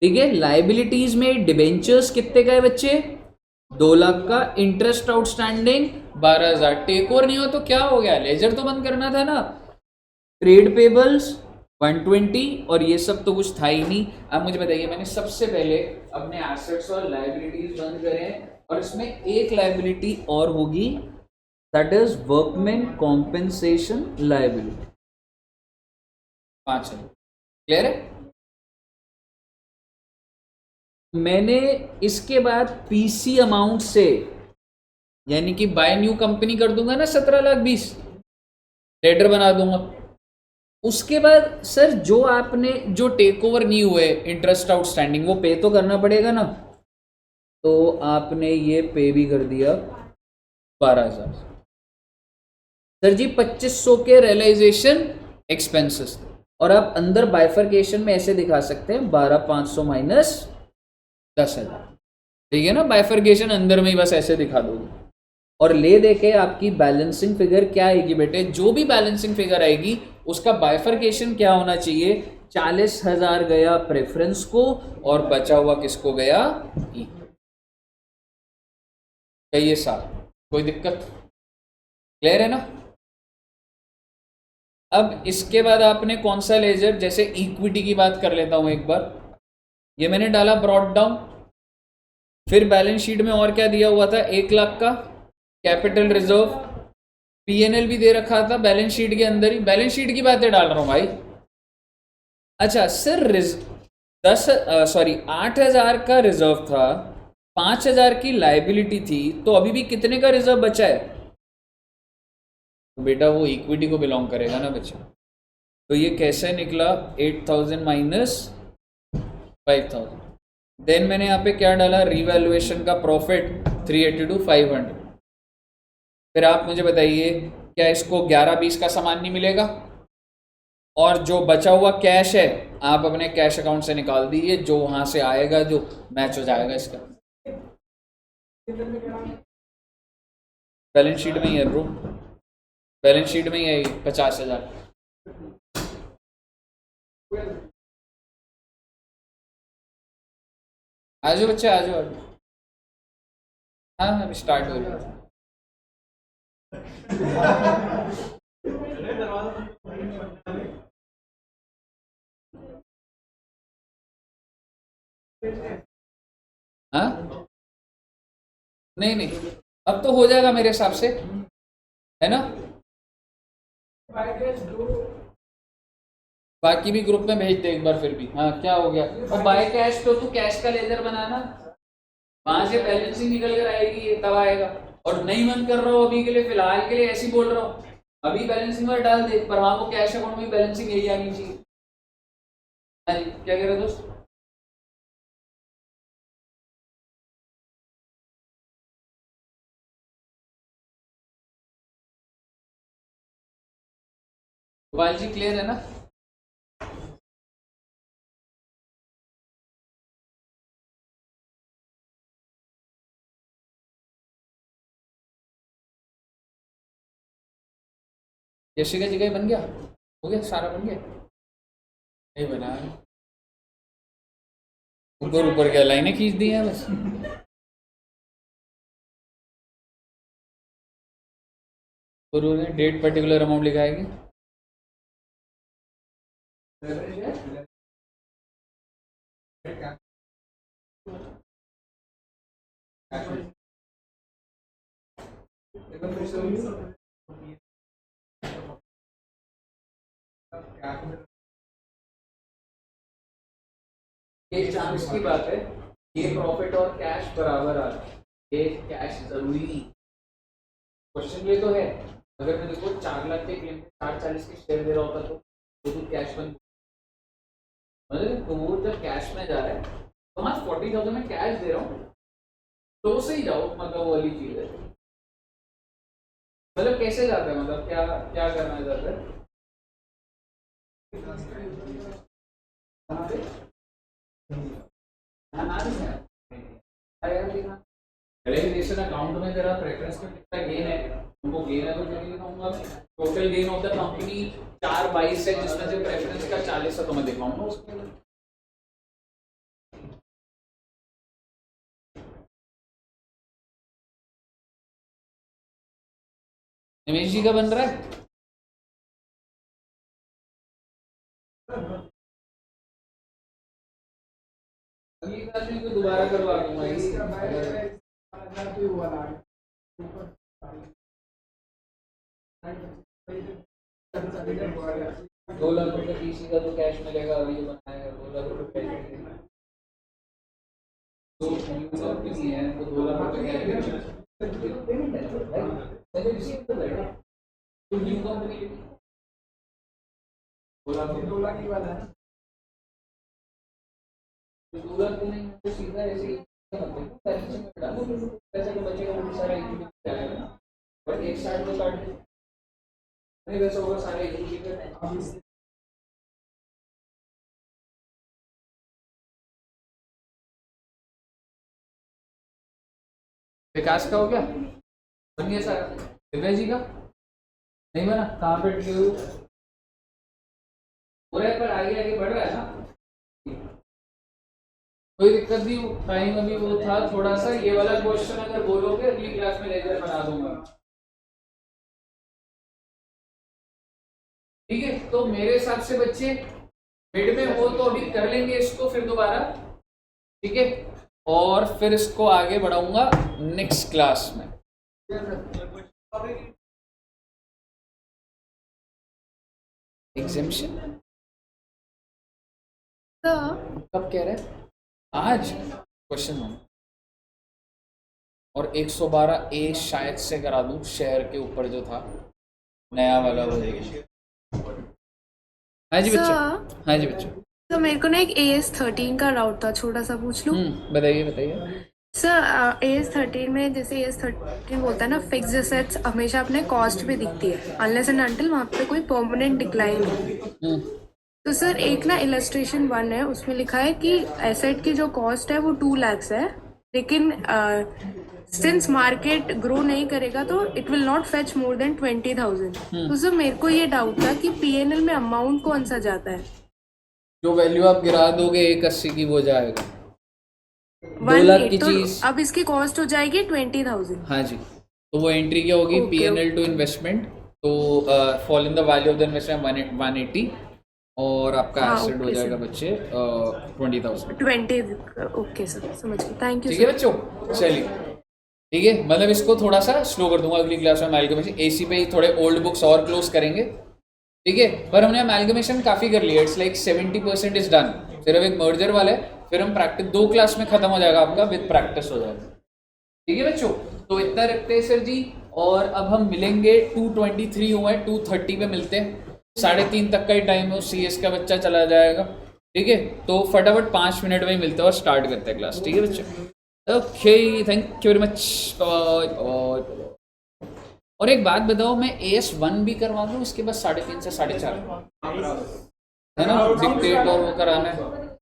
Speaker 1: ठीक है। लाइबिलिटीज में डिबेंचर्स कितने का है बच्चे, 2 लाख का, इंटरेस्ट आउटस्टैंडिंग 12,000, टेक ओवर नहीं हो तो क्या हो गया, लेजर तो बंद करना था ना, ट्रेड पेबल्स 120 और ये सब तो कुछ था ही नहीं। अब मुझे बताइए, मैंने सबसे पहले अपने एसेट्स और लाइबिलिटीज बंद करें और इसमें एक लाइबिलिटी और होगी, that is workman compensation liability, 5 है, क्लियर है। मैंने इसके बाद पीसी अमाउंट से यानी कि बाय न्यू कंपनी कर दूंगा ना 17,20,000, लेटर बना दूंगा। उसके बाद सर जो आपने जो टेक ओवर नहीं हुए इंटरेस्ट आउटस्टैंडिंग वो पे तो करना पड़ेगा ना, तो आपने ये पे भी कर दिया 12,000। सर जी 2,500 के रियलाइजेशन एक्सपेंसेस, और आप अंदर बाइफर्केशन में ऐसे दिखा सकते हैं 12,500 माइनस 10,000, ठीक है ना। बाइफर्केशन अंदर में ही बस ऐसे दिखा दोगे और ले देके आपकी बैलेंसिंग फिगर क्या आएगी बेटे, जो भी बैलेंसिंग फिगर आएगी उसका बाइफर्केशन क्या होना चाहिए, 40,000 गया प्रेफरेंस को और बचा हुआ किसको गया, ई। ये साल कोई दिक्कत, क्लियर है ना। अब इसके बाद आपने कौन सा लेजर, जैसे इक्विटी की बात कर लेता हूं एक बार, ये मैंने डाला ब्रॉड डाउन, फिर बैलेंस शीट में और क्या दिया हुआ था, 1 लाख का कैपिटल रिजर्व, पीएनएल भी दे रखा था बैलेंस शीट के अंदर ही, बैलेंस शीट की बातें डाल रहा हूं भाई। अच्छा सर 8,000 का रिजर्व था, 5,000 की लाइबिलिटी थी, तो अभी भी कितने का रिजर्व बचा है, बेटा वो इक्विटी को बिलोंग करेगा ना बच्चा। तो ये कैसे निकला, 8,000 माइनस 5,000। देन मैंने यहाँ पे क्या डाला, रीवैल्यूएशन का प्रॉफिट 382,500। फिर आप मुझे बताइए क्या इसको 11-20 का सामान नहीं मिलेगा, और जो बचा हुआ कैश है आप अपने कैश अकाउंट से निकाल दीजिए, जो वहां से आएगा जो मैच हो जाएगा इसका। बैलेंस शीट में ही है ब्रो, बैलेंस शीट में ही है 50,000। आ जाओ बच्चे, आ जाओ। हाँ अभी स्टार्ट हो रही है। हाँ नहीं अब तो हो जाएगा मेरे हिसाब से, है ना। बाकी भी ग्रुप में भेज दे एक बार फिर भी। हाँ क्या हो गया, और बाय कैश तो तू कैश का लेजर बनाना, वहां से बैलेंसिंग निकल कर आएगी ये तब आएगा। और नहीं मन कर रहा हो अभी के लिए, फिलहाल के लिए ऐसे ही बोल रहा हूँ, अभी बैलेंसिंग में डाल दे, पर वहां को कैश अकाउंट में बैलेंसिंग यही आनी चाहिए। हाँ जी क्या कह रहे दोस्त, गोपाल जी क्लियर है ना। जैसे का जगह बन गया, हो गया सारा बन गया, नहीं बना है, ऊपर ऊपर क्या लाइनें खींच दी हैं बस। और उन्होंने डेट पर्टिकुलर अमाउंट लिखाएगी, ये चांस की बात है, ये प्रॉफिट और कैश बराबर आ रहा है, ये कैश जरूरी नहीं। क्वेश्चन ये तो है, अगर मैं देखो 4 लाख के क्लेम 440 के शेयर दे रहा होता तो तू कैश में, मतलब तो वो जब कैश में जा रहा है तो मैं 40,000 में कैश दे रहा हूँ तो से ही जाओ, मतलब वो वाली चीज है। मतलब कैसे जाता है, मतलब क्या क्या करना जाता है, रियलाइजेशन अकाउंट में तेरा प्रेफरेंस का कितना गेन है उनको गेन है तो क्या दिखाऊंगा मैं, total gain of the company 4/22 है, जिसमें से प्रेफरेंस का 40 है तो मैं दिखाऊंगा उसके लिए। निमेश जी का बन रहा है? अगली क्लास में कोई दोबारा करवा दूंगा दो लाख रुपए पीसी का तो कैश मिलेगा, अभी जो बनाएगा 2 लाख रुपए कैश मिलेगा, तो यूजर भी नहीं है तो 2 लाख रुपए कैश मिलेगा, पेमेंट है पहले रिसीव तो बैठा तो न्यू कंपनी 2 लाख की वाला है, 2 लाख तो नहीं तो सीधा ऐसे ही पैसे में डालो, पैसे तो बचेगा वो सारा इक्विटी आएगा, बट एक साइड तो काट नहीं वैसे होगा सारे इक्विटी पे। विकास का हो गया, बन गया सारा, दिव्या जी का नहीं बना, कहाँ पे अटके हुए हो रहा है, पर आगे आगे बढ़ रहा है ना, कोई दिक्कत नहीं, टाइम अभी वो था थोड़ा सा, ये वाला क्वेश्चन अगर बोलोगे अगली क्लास में लेकर बना दूंगा, ठीक है। तो मेरे हिसाब से बच्चे मिड में हो तो अभी कर लेंगे इसको फिर दोबारा, ठीक है, और फिर इसको आगे बढ़ाऊंगा नेक्स्ट क्लास में। एग्जामिशन कब कह रहे हैं? आज क्वेश्चन हो, और 112 ए शायद से करा दूं, शहर के ऊपर जो था नया वाला वो देंगे। हाँ जी बच्चों, हाँ जी बच्चों,
Speaker 3: तो मेरे को ना एक AS13 का डाउट था, छोटा सा पूछ लूँ?
Speaker 1: बताइए बताइए।
Speaker 3: सर AS13 में जैसे AS13 बोलता है ना, फिक्स्ड एसेट्स हमेशा अपने कॉस्ट पे दिखती है अनलेस एंड अनटिल वहाँ पे कोई परमानेंट डिक्लाइन हो। तो सर एक ना इलस्ट्रेशन 1 है, उसमें लिखा है कि एसेट की जो कॉस्ट है वो 2 lakhs है, लेकिन सिंस मार्केट ग्रो नहीं करेगा तो it will not fetch more than 20,000। तो सर मेरे को ये डाउट था कि PNL में अमाउंट कौन सा जाता है?
Speaker 1: जो वैल्यू आप गिरा दोगे 180 की वो जाएगा, 2 लाख की
Speaker 3: तो
Speaker 1: चीज, अब
Speaker 3: इसकी कॉस्ट हो जाएगी 20,000।
Speaker 1: हाँ जी, तो वो एंट्री क्या होगी, PNL टू इन्वेस्टमेंट, तो fall in the value of the investment 180 और आपका एसेट हो जाएगा बच्चे 20,000।
Speaker 3: ओके सर, समझ गए, थैंक यू।
Speaker 1: ठीक है बच्चों, चलिए ठीक है, मतलब इसको थोड़ा सा स्लो कर दूंगा अगली क्लास में। अमेलगमेशन AC पे ही थोड़े ओल्ड बुक्स और क्लोज करेंगे, ठीक है, पर हमने अमेलगमेशन काफ़ी कर लिया, इट्स लाइक 70% इज डन, सिर्फ एक मर्जर वाला है, फिर हम प्रैक्टिस 2 क्लास में खत्म हो जाएगा आपका, विद प्रैक्टिस हो जाएगा, ठीक है बच्चों। तो इतना रखते हैं सर जी, और अब हम मिलेंगे 2:23 हुआ है, 2:30 पे मिलते हैं, 3:30 तक का ही टाइम है, CS का बच्चा चला जाएगा, ठीक है, तो फटाफट 5 मिनट में ही मिलते हैं और स्टार्ट करते हैं क्लास, ठीक है बच्चों। Okay, thank you very much, और एक बात बताओ, मैं AS1 भी करवा दूँ इसके बाद 3:30 से 4:30 है ना, डिक्टेट और वो कराना है,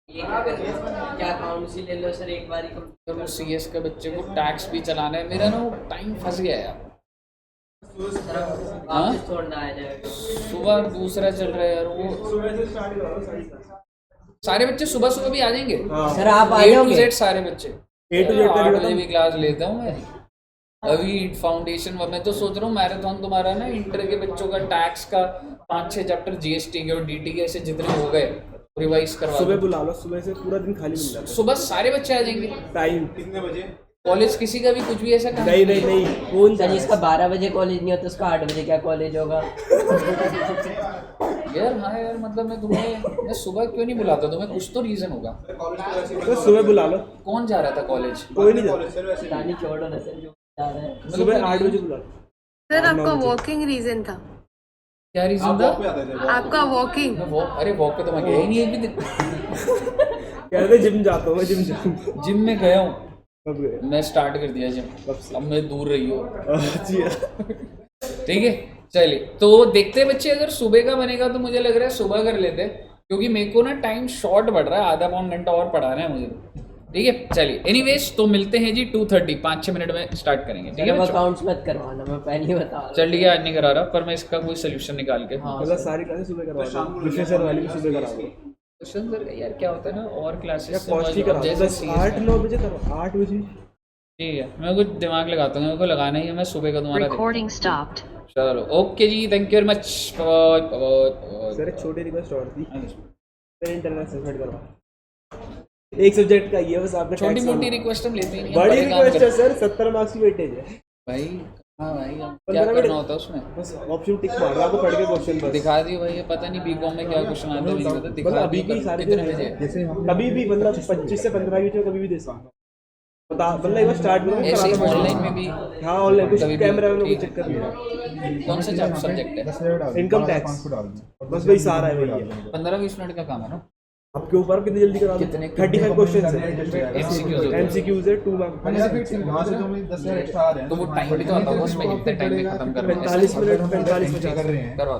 Speaker 5: क्या काउंसिल ले लो सर एक बार ही,
Speaker 1: तो वो CS के बच्चे को टैक्स भी चलाना है, मेरा ना वो टाइम फंस गया यार,
Speaker 5: वापस छोड़ना आ जाएगा,
Speaker 1: सुबह दूसरा चल रहा है यार, वो
Speaker 4: सुबह से स्टार्ट करो सारी
Speaker 1: सारे बच्चे सुबह सुबह भी आ जाएंगे,
Speaker 5: सर आप आ
Speaker 1: A to
Speaker 5: जाओगे?
Speaker 1: Z सारे बच्चे,
Speaker 4: A to Z
Speaker 1: 8 बजे भी क्लास लेता हूँ मैं, अभी फाउंडेशन मैं तो सोच रहा हूँ मैराथन तुम्हारा ना, इंटर के बच्चों का टैक्स का 5-6 चैप्टर GST के और DT के ऐसे जितने हो गए रिवाइज करवा
Speaker 7: सुबह
Speaker 1: दो।
Speaker 7: बुला लो, सुबह से पूरा दिन खाली मिल जाता
Speaker 1: सुबह सारे बच्चे आ जाएंगे,
Speaker 7: है टाइम।
Speaker 4: कितने बजे?
Speaker 1: कॉलेज किसी का भी कुछ भी ऐसा काम
Speaker 7: नहीं नहीं नहीं, कौन
Speaker 5: सर जिसका 12 बजे कॉलेज नहीं होता उसका 8 बजे क्या कॉलेज होगा?
Speaker 1: यार, हाँ यार, मतलब मैं सुबह क्यों नहीं बुलाता तुम्हें, कुछ तो रीजन होगा।
Speaker 4: कॉलेज तो वैसे
Speaker 7: तो सुबह बुला लो,
Speaker 1: कौन जा रहा था कॉलेज?
Speaker 7: कोई नहीं
Speaker 4: कॉलेज
Speaker 7: जाता,
Speaker 4: सर वैसे
Speaker 5: रानी छोड़ो ना सर, जो जा रहा है
Speaker 7: सुबह 8 बजे बुला लो।
Speaker 3: सर आपका वॉकिंग रीजन था,
Speaker 1: क्या रीजन
Speaker 4: आप
Speaker 1: था?
Speaker 4: वॉक पे आते थे?
Speaker 3: आपका वॉकिंग।
Speaker 1: अरे वॉक पे तो मैं गया ही नहीं एक भी दिन,
Speaker 7: कह रहे थे जिम जाता हूँ मैं, जिम जाऊँ।
Speaker 1: जिम में गया हूँ,
Speaker 7: कब गए?
Speaker 1: मैं स्टार्ट कर दिया जिम,
Speaker 7: कब से?
Speaker 1: अब मैं दूर रही हूँ,
Speaker 7: जी
Speaker 1: ठीक है। चलिए, तो देखते हैं बच्चे, अगर सुबह का बनेगा तो मुझे लग रहा है सुबह कर लेते हैं, क्योंकि मेरे को ना टाइम शॉर्ट बढ़ रहा है, आधा पौन घंटा और पढ़ाना है मुझे, ठीक है चलिए एनीवेज तो मिलते हैं जी 2:30 5-6 मिनट में स्टार्ट करेंगे ठीक है
Speaker 5: चलो
Speaker 1: बच्चों?
Speaker 5: अकाउंट्स मत करवाना, मैं पहले ही बता रहा हूँ।
Speaker 1: चल ठीक है आज नहीं करा रहा पर मैं इसका कोई सोल्यूशन निकाल के
Speaker 7: मतलब सारी क्लासेस सुबह करवा दो, विषय सर वाली भी सुबह करा दो,
Speaker 1: क्वेश्चन सर यार क्या होता है ना और
Speaker 7: या
Speaker 1: क्लासेस
Speaker 7: कॉस्ट ही करा दो, बस 8-9 बजे करो, 8 बजे।
Speaker 1: ठीक है मैं कुछ दिमाग लगाता हूँ मेरे को लगाना ही है मैं सुबह का तुम्हारा देखता
Speaker 2: Recording stopped.
Speaker 1: हूँ। चलो ओके जी thank you very much
Speaker 7: sir एक छोटी रिक्वेस्ट और थी, सर इंटरनल असेसमेंट करवा, एक सब्जेक्ट का ये बस आपका
Speaker 1: छोटी
Speaker 7: tax
Speaker 1: मोटी
Speaker 7: वाला।
Speaker 1: रिक्वेस्ट हम लेते ही नहीं
Speaker 7: बड़ी
Speaker 1: बड़े काम
Speaker 7: रिक्वेस्ट है
Speaker 1: करते
Speaker 7: सर, 70 मार्क्स की वेटेज है,
Speaker 1: भाई हाँ भाई क्या
Speaker 7: 15
Speaker 1: करना
Speaker 7: मिनट
Speaker 1: होता है उसमें
Speaker 7: बस ऑप्शन टिक मार आपको पढ़ के क्वेश्चन बस
Speaker 1: दिखा दियो भाई ये पता नहीं बीकॉम में क्या क्वेश्चन आते हैं नहीं पता
Speaker 7: मतलब
Speaker 1: दिखा
Speaker 7: अभी
Speaker 1: दियो
Speaker 7: की सारी
Speaker 1: कितने बजे
Speaker 7: जैसे कभी भी मतलब 25 से 15 की तो कभी भी दे सकते बता मतलब एक बार स्टार्ट में
Speaker 1: ऐसे ही ऑनलाइन में भी
Speaker 7: हाँ ऑनलाइन कुछ
Speaker 1: कभी भी,
Speaker 7: कैमरा में
Speaker 1: ठीक
Speaker 7: कुछ चेक कर लिया,
Speaker 1: कौन सा सब्जेक्ट है
Speaker 7: इनकम टैक्स बस वही सारा है वही है
Speaker 1: 15-20 मिनट का काम है ना
Speaker 7: आपके ऊपर कितनी जल्दी करा दो,
Speaker 1: कितने-
Speaker 7: 35 क्वेश्चंस है,
Speaker 1: MCQs होते हैं।
Speaker 7: एमसीक्यूज है 2 मार्क्स,
Speaker 4: वहाँ से तो हमें 10,000 एक्स्ट्रा आ रहे हैं
Speaker 1: तो वो टाइम भी तो आता होगा उसमें कितने टाइम में खत्म करना है
Speaker 7: 45 मिनट 45
Speaker 4: क्या कर रहे हैं
Speaker 1: करवा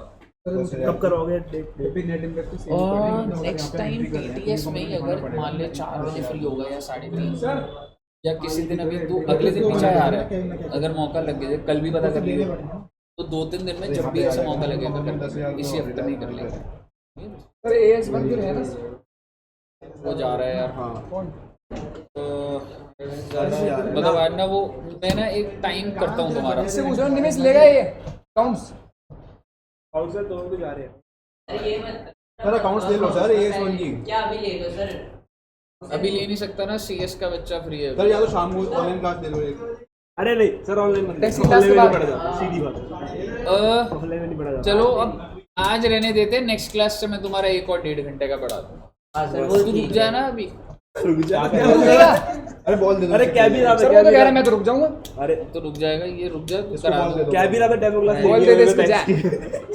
Speaker 7: कब करोगे डेट
Speaker 4: नेट इम्पैक्ट
Speaker 1: और नेक्स्ट टाइम टीटीएस में ही अगर मान ले 4 बजे फ्री होगा या 3:30 या किसी दिन अभी तो अगले दिन भी चाहे आ रहा है अगर मौका लग गया कल भी पता कर लिया तो 2-3 दिन में जब भी ऐसा मौका लगेगा कर इसी हफ्ते में ही कर लेंगे
Speaker 6: सर AS1 जो है ना,
Speaker 1: वो जा रहा है यार
Speaker 7: हाँ
Speaker 1: तो मतलब आज ना वो मैं ना एक टाइम करता हूँ तुम्हारा
Speaker 6: इससे पूछ रहा हूँ निमेश लेगा ये अकाउंट्स?
Speaker 7: और सर दोनों को जा रहे हैं,
Speaker 5: सर ये मत
Speaker 4: सर अकाउंट्स ले लो सर AS1 की
Speaker 5: क्या अभी ले लो सर।
Speaker 1: अभी ले नहीं सकता ना CS का बच्चा फ्री है
Speaker 4: सर या तो शाम को ऑनलाइन क्लास ले लो एक
Speaker 7: अरे नहीं सर ऑनलाइन मत
Speaker 6: टैक्सी क्लास के बाद
Speaker 7: पढ़ा जाता सीधी बात, ऑनलाइन में नहीं पढ़ा जाता,
Speaker 1: चलो अब आज रहने देते नेक्स्ट क्लास से मैं तुम्हारा 1 और 1.5 घंटे का पढ़ा दूँ
Speaker 5: हाँ सर
Speaker 1: तू रुक जा ना अभी
Speaker 7: रुक जा,
Speaker 4: अरे बॉल दे दो
Speaker 7: अरे क्या भी रहा
Speaker 6: सर वो तो कह रहा है मैं तो रुक जाऊंगा।
Speaker 7: अरे
Speaker 1: तो रुक जाएगा ये रुक जा तू
Speaker 4: इसको
Speaker 1: करा
Speaker 4: बॉल दे
Speaker 1: दो
Speaker 4: दो
Speaker 7: क्या भी रहा था डेमो क्लास
Speaker 6: बोल दे दे इसको जा।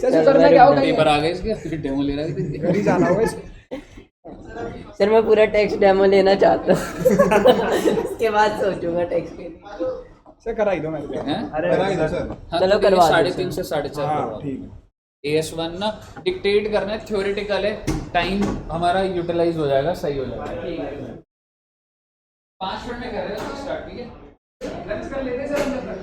Speaker 6: सर जो करना क्या होगा
Speaker 1: पेपर आ गए इसके डेमो ले रहा है
Speaker 6: घर ही जाना होगा इसको।
Speaker 5: सर मैं पूरा टेक्स्ट डेमो लेना चाहता हूँ उसके बाद सोचूंगा टेक्स्ट के लिए।
Speaker 6: सर करा ही दो मैं तो।
Speaker 1: हैं
Speaker 7: अरे
Speaker 4: करा ही दो सर
Speaker 1: हाँ,
Speaker 5: चलो
Speaker 1: तो
Speaker 5: करवा दो
Speaker 1: 3:30 से 4:30
Speaker 7: हाँ ठीक है,
Speaker 1: AS1 ना डिक्टेट करना है थ्योरेटिकल है टाइम हमारा यूटिलाइज हो जाएगा सही हो जाएगा 5 मिनट में कर रहे हैं स्टार्ट ठीक है
Speaker 6: लंच कर लेते हैं सर हम जब तक।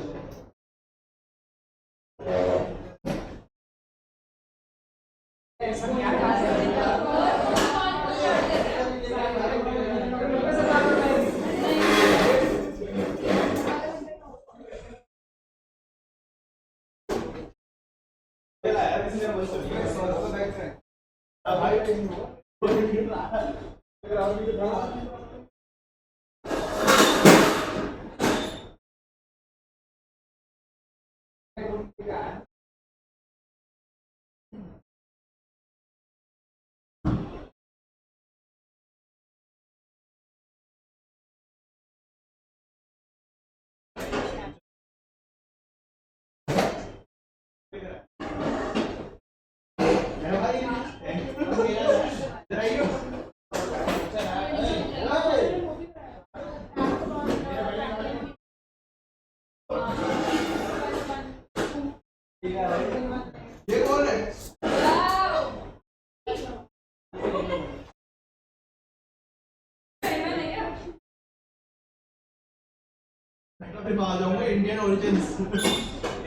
Speaker 4: फिर मैं आ जाऊंगा इंडियन ओरिजिन्स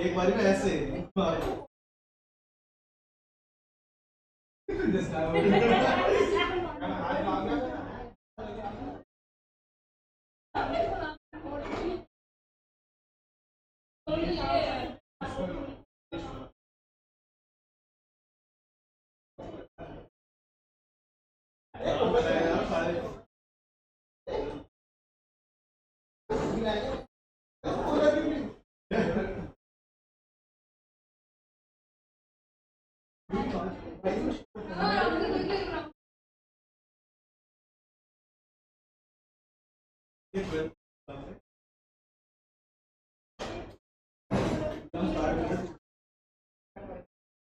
Speaker 4: एक बारी में ऐसे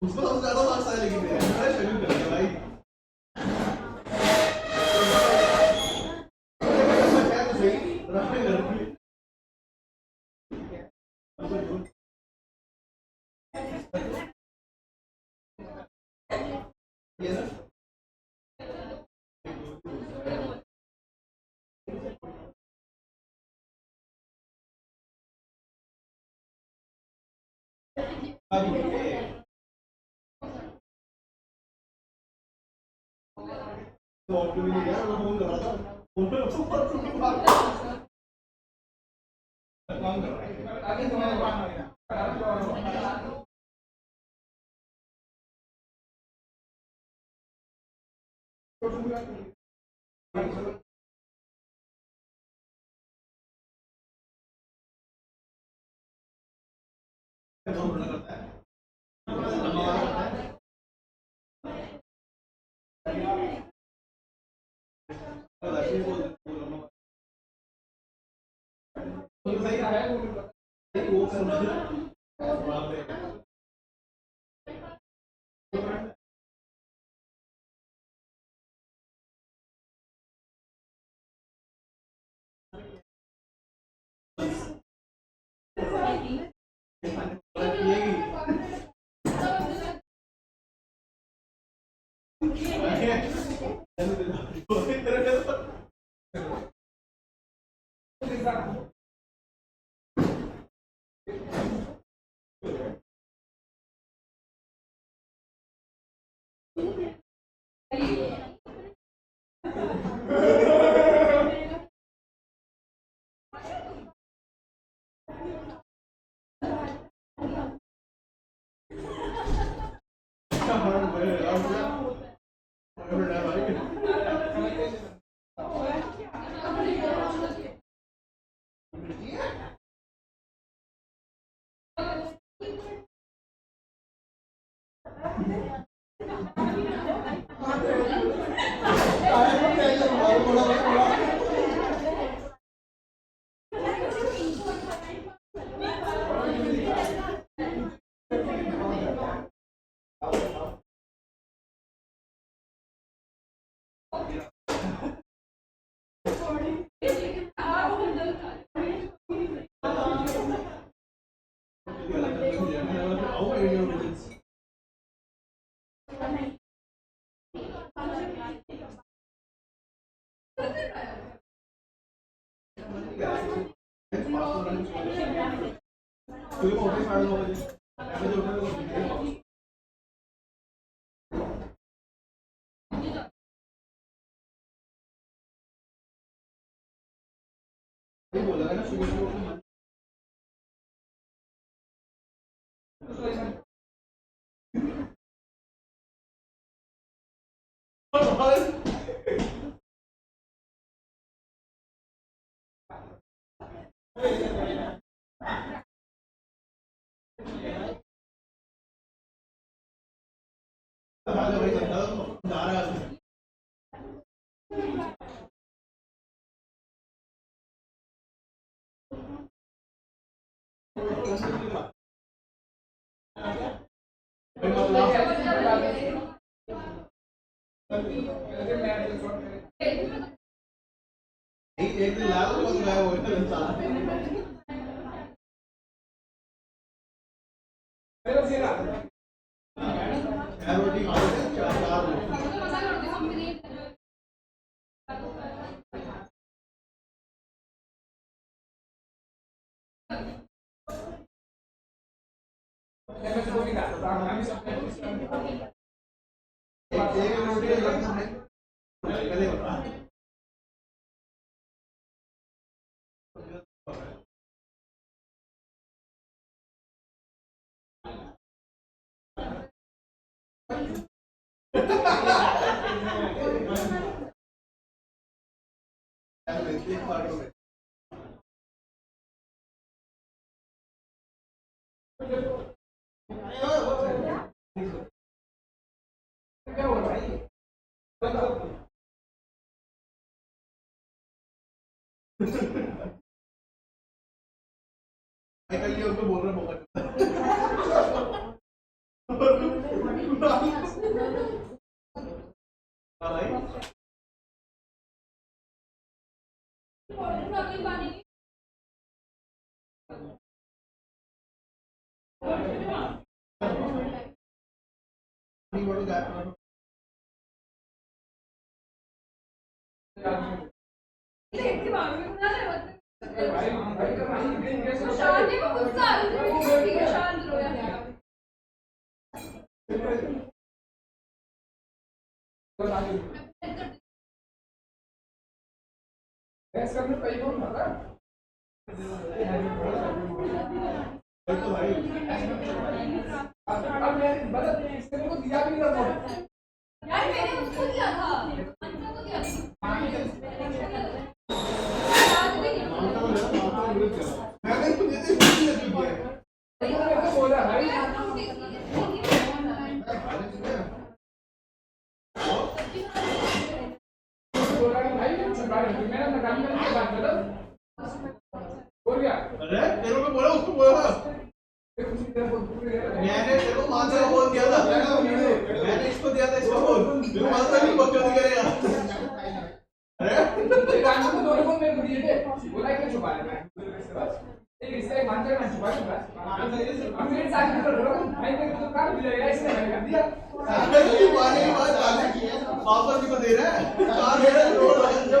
Speaker 4: उसको सबसे ज्यादा मार्क्स आए लेकिन मैंने शेड्यूल कर दिया भाई तो ऑटो भी नहीं गया, मैं फोन कर रहा था, फोन पे काम कर रहा है, आगे समय काम आ गया। एक दिन लाल को गया वो रोटी खा रहे चार चार एक रोटी पहले बता कल ये उनको बोल रहा
Speaker 6: शांति में गुस्सा आ रहा है, ठीक है शांत रहो यार। बहस करने पे कौन कर रहा है? अब मैं मतलब इसने को दिया भी नहीं था वोट।
Speaker 8: यार मैंने उसको दिया था, मंत्र को दिया था।
Speaker 6: मेरे को बोला भाई बोला कि भाई मैंने अपना काम करने के बाद मतलब बोल गया
Speaker 4: अरे तेरे को बोला, उसको बोला मैंने तेरे को मानसा का बोल दिया था, मैंने इसको दिया था, इसको बोल, मेरे को मानसा नहीं बकचोदी करेगा। अरे
Speaker 6: काम तो दोनों को मेरे को दिए थे, बोला कि छुपा ले मैं बस एक इसका एक मानते मैं छुपा दूंगा। अब मेरे साथ में बोल रहा हूं भाई मेरे को तो काम मिलेगा इसने मैंने कर दिया।
Speaker 4: सारे की माने की बात जाने वापस भी तो दे रहा है, कार दे रहा है, रोड लगा दिया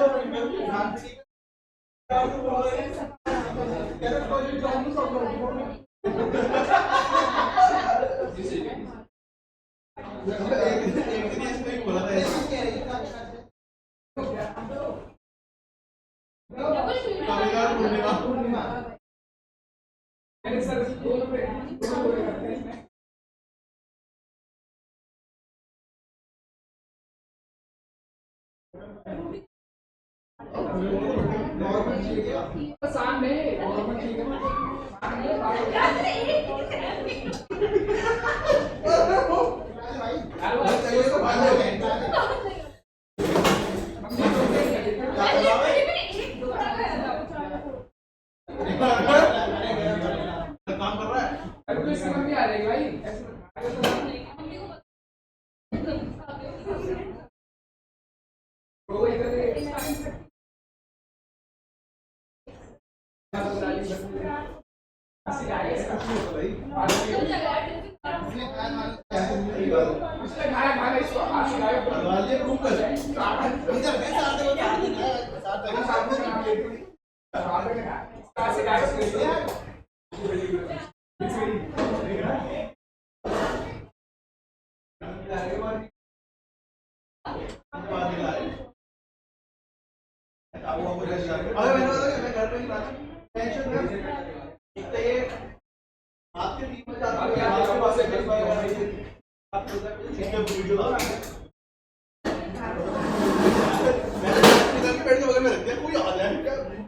Speaker 4: एक दिन इसने ही बोला था कविता पूर्णिमा
Speaker 6: मेरे सर दोनों पे सामने नॉर्मल ठीक है
Speaker 4: काम कर रहा है।
Speaker 6: अरे तो समझ नहीं आ रही भाई वो इधर
Speaker 4: अरे मैंने बोला कि मैं घर पे नहीं था, टेंशन मत एक तो ये आपके टीम में जाता है, आपके पास एक बस वाला है, आप इसके वीडियो ला मैंने इधर के पेड़ के बगल में रख दिया, कोई आ जाए क्या करता हूँ।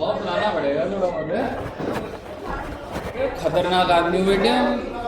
Speaker 1: ऑफ लाना पड़ेगा थोड़ा बहुत। खतरनाक आदमी बेटे हम।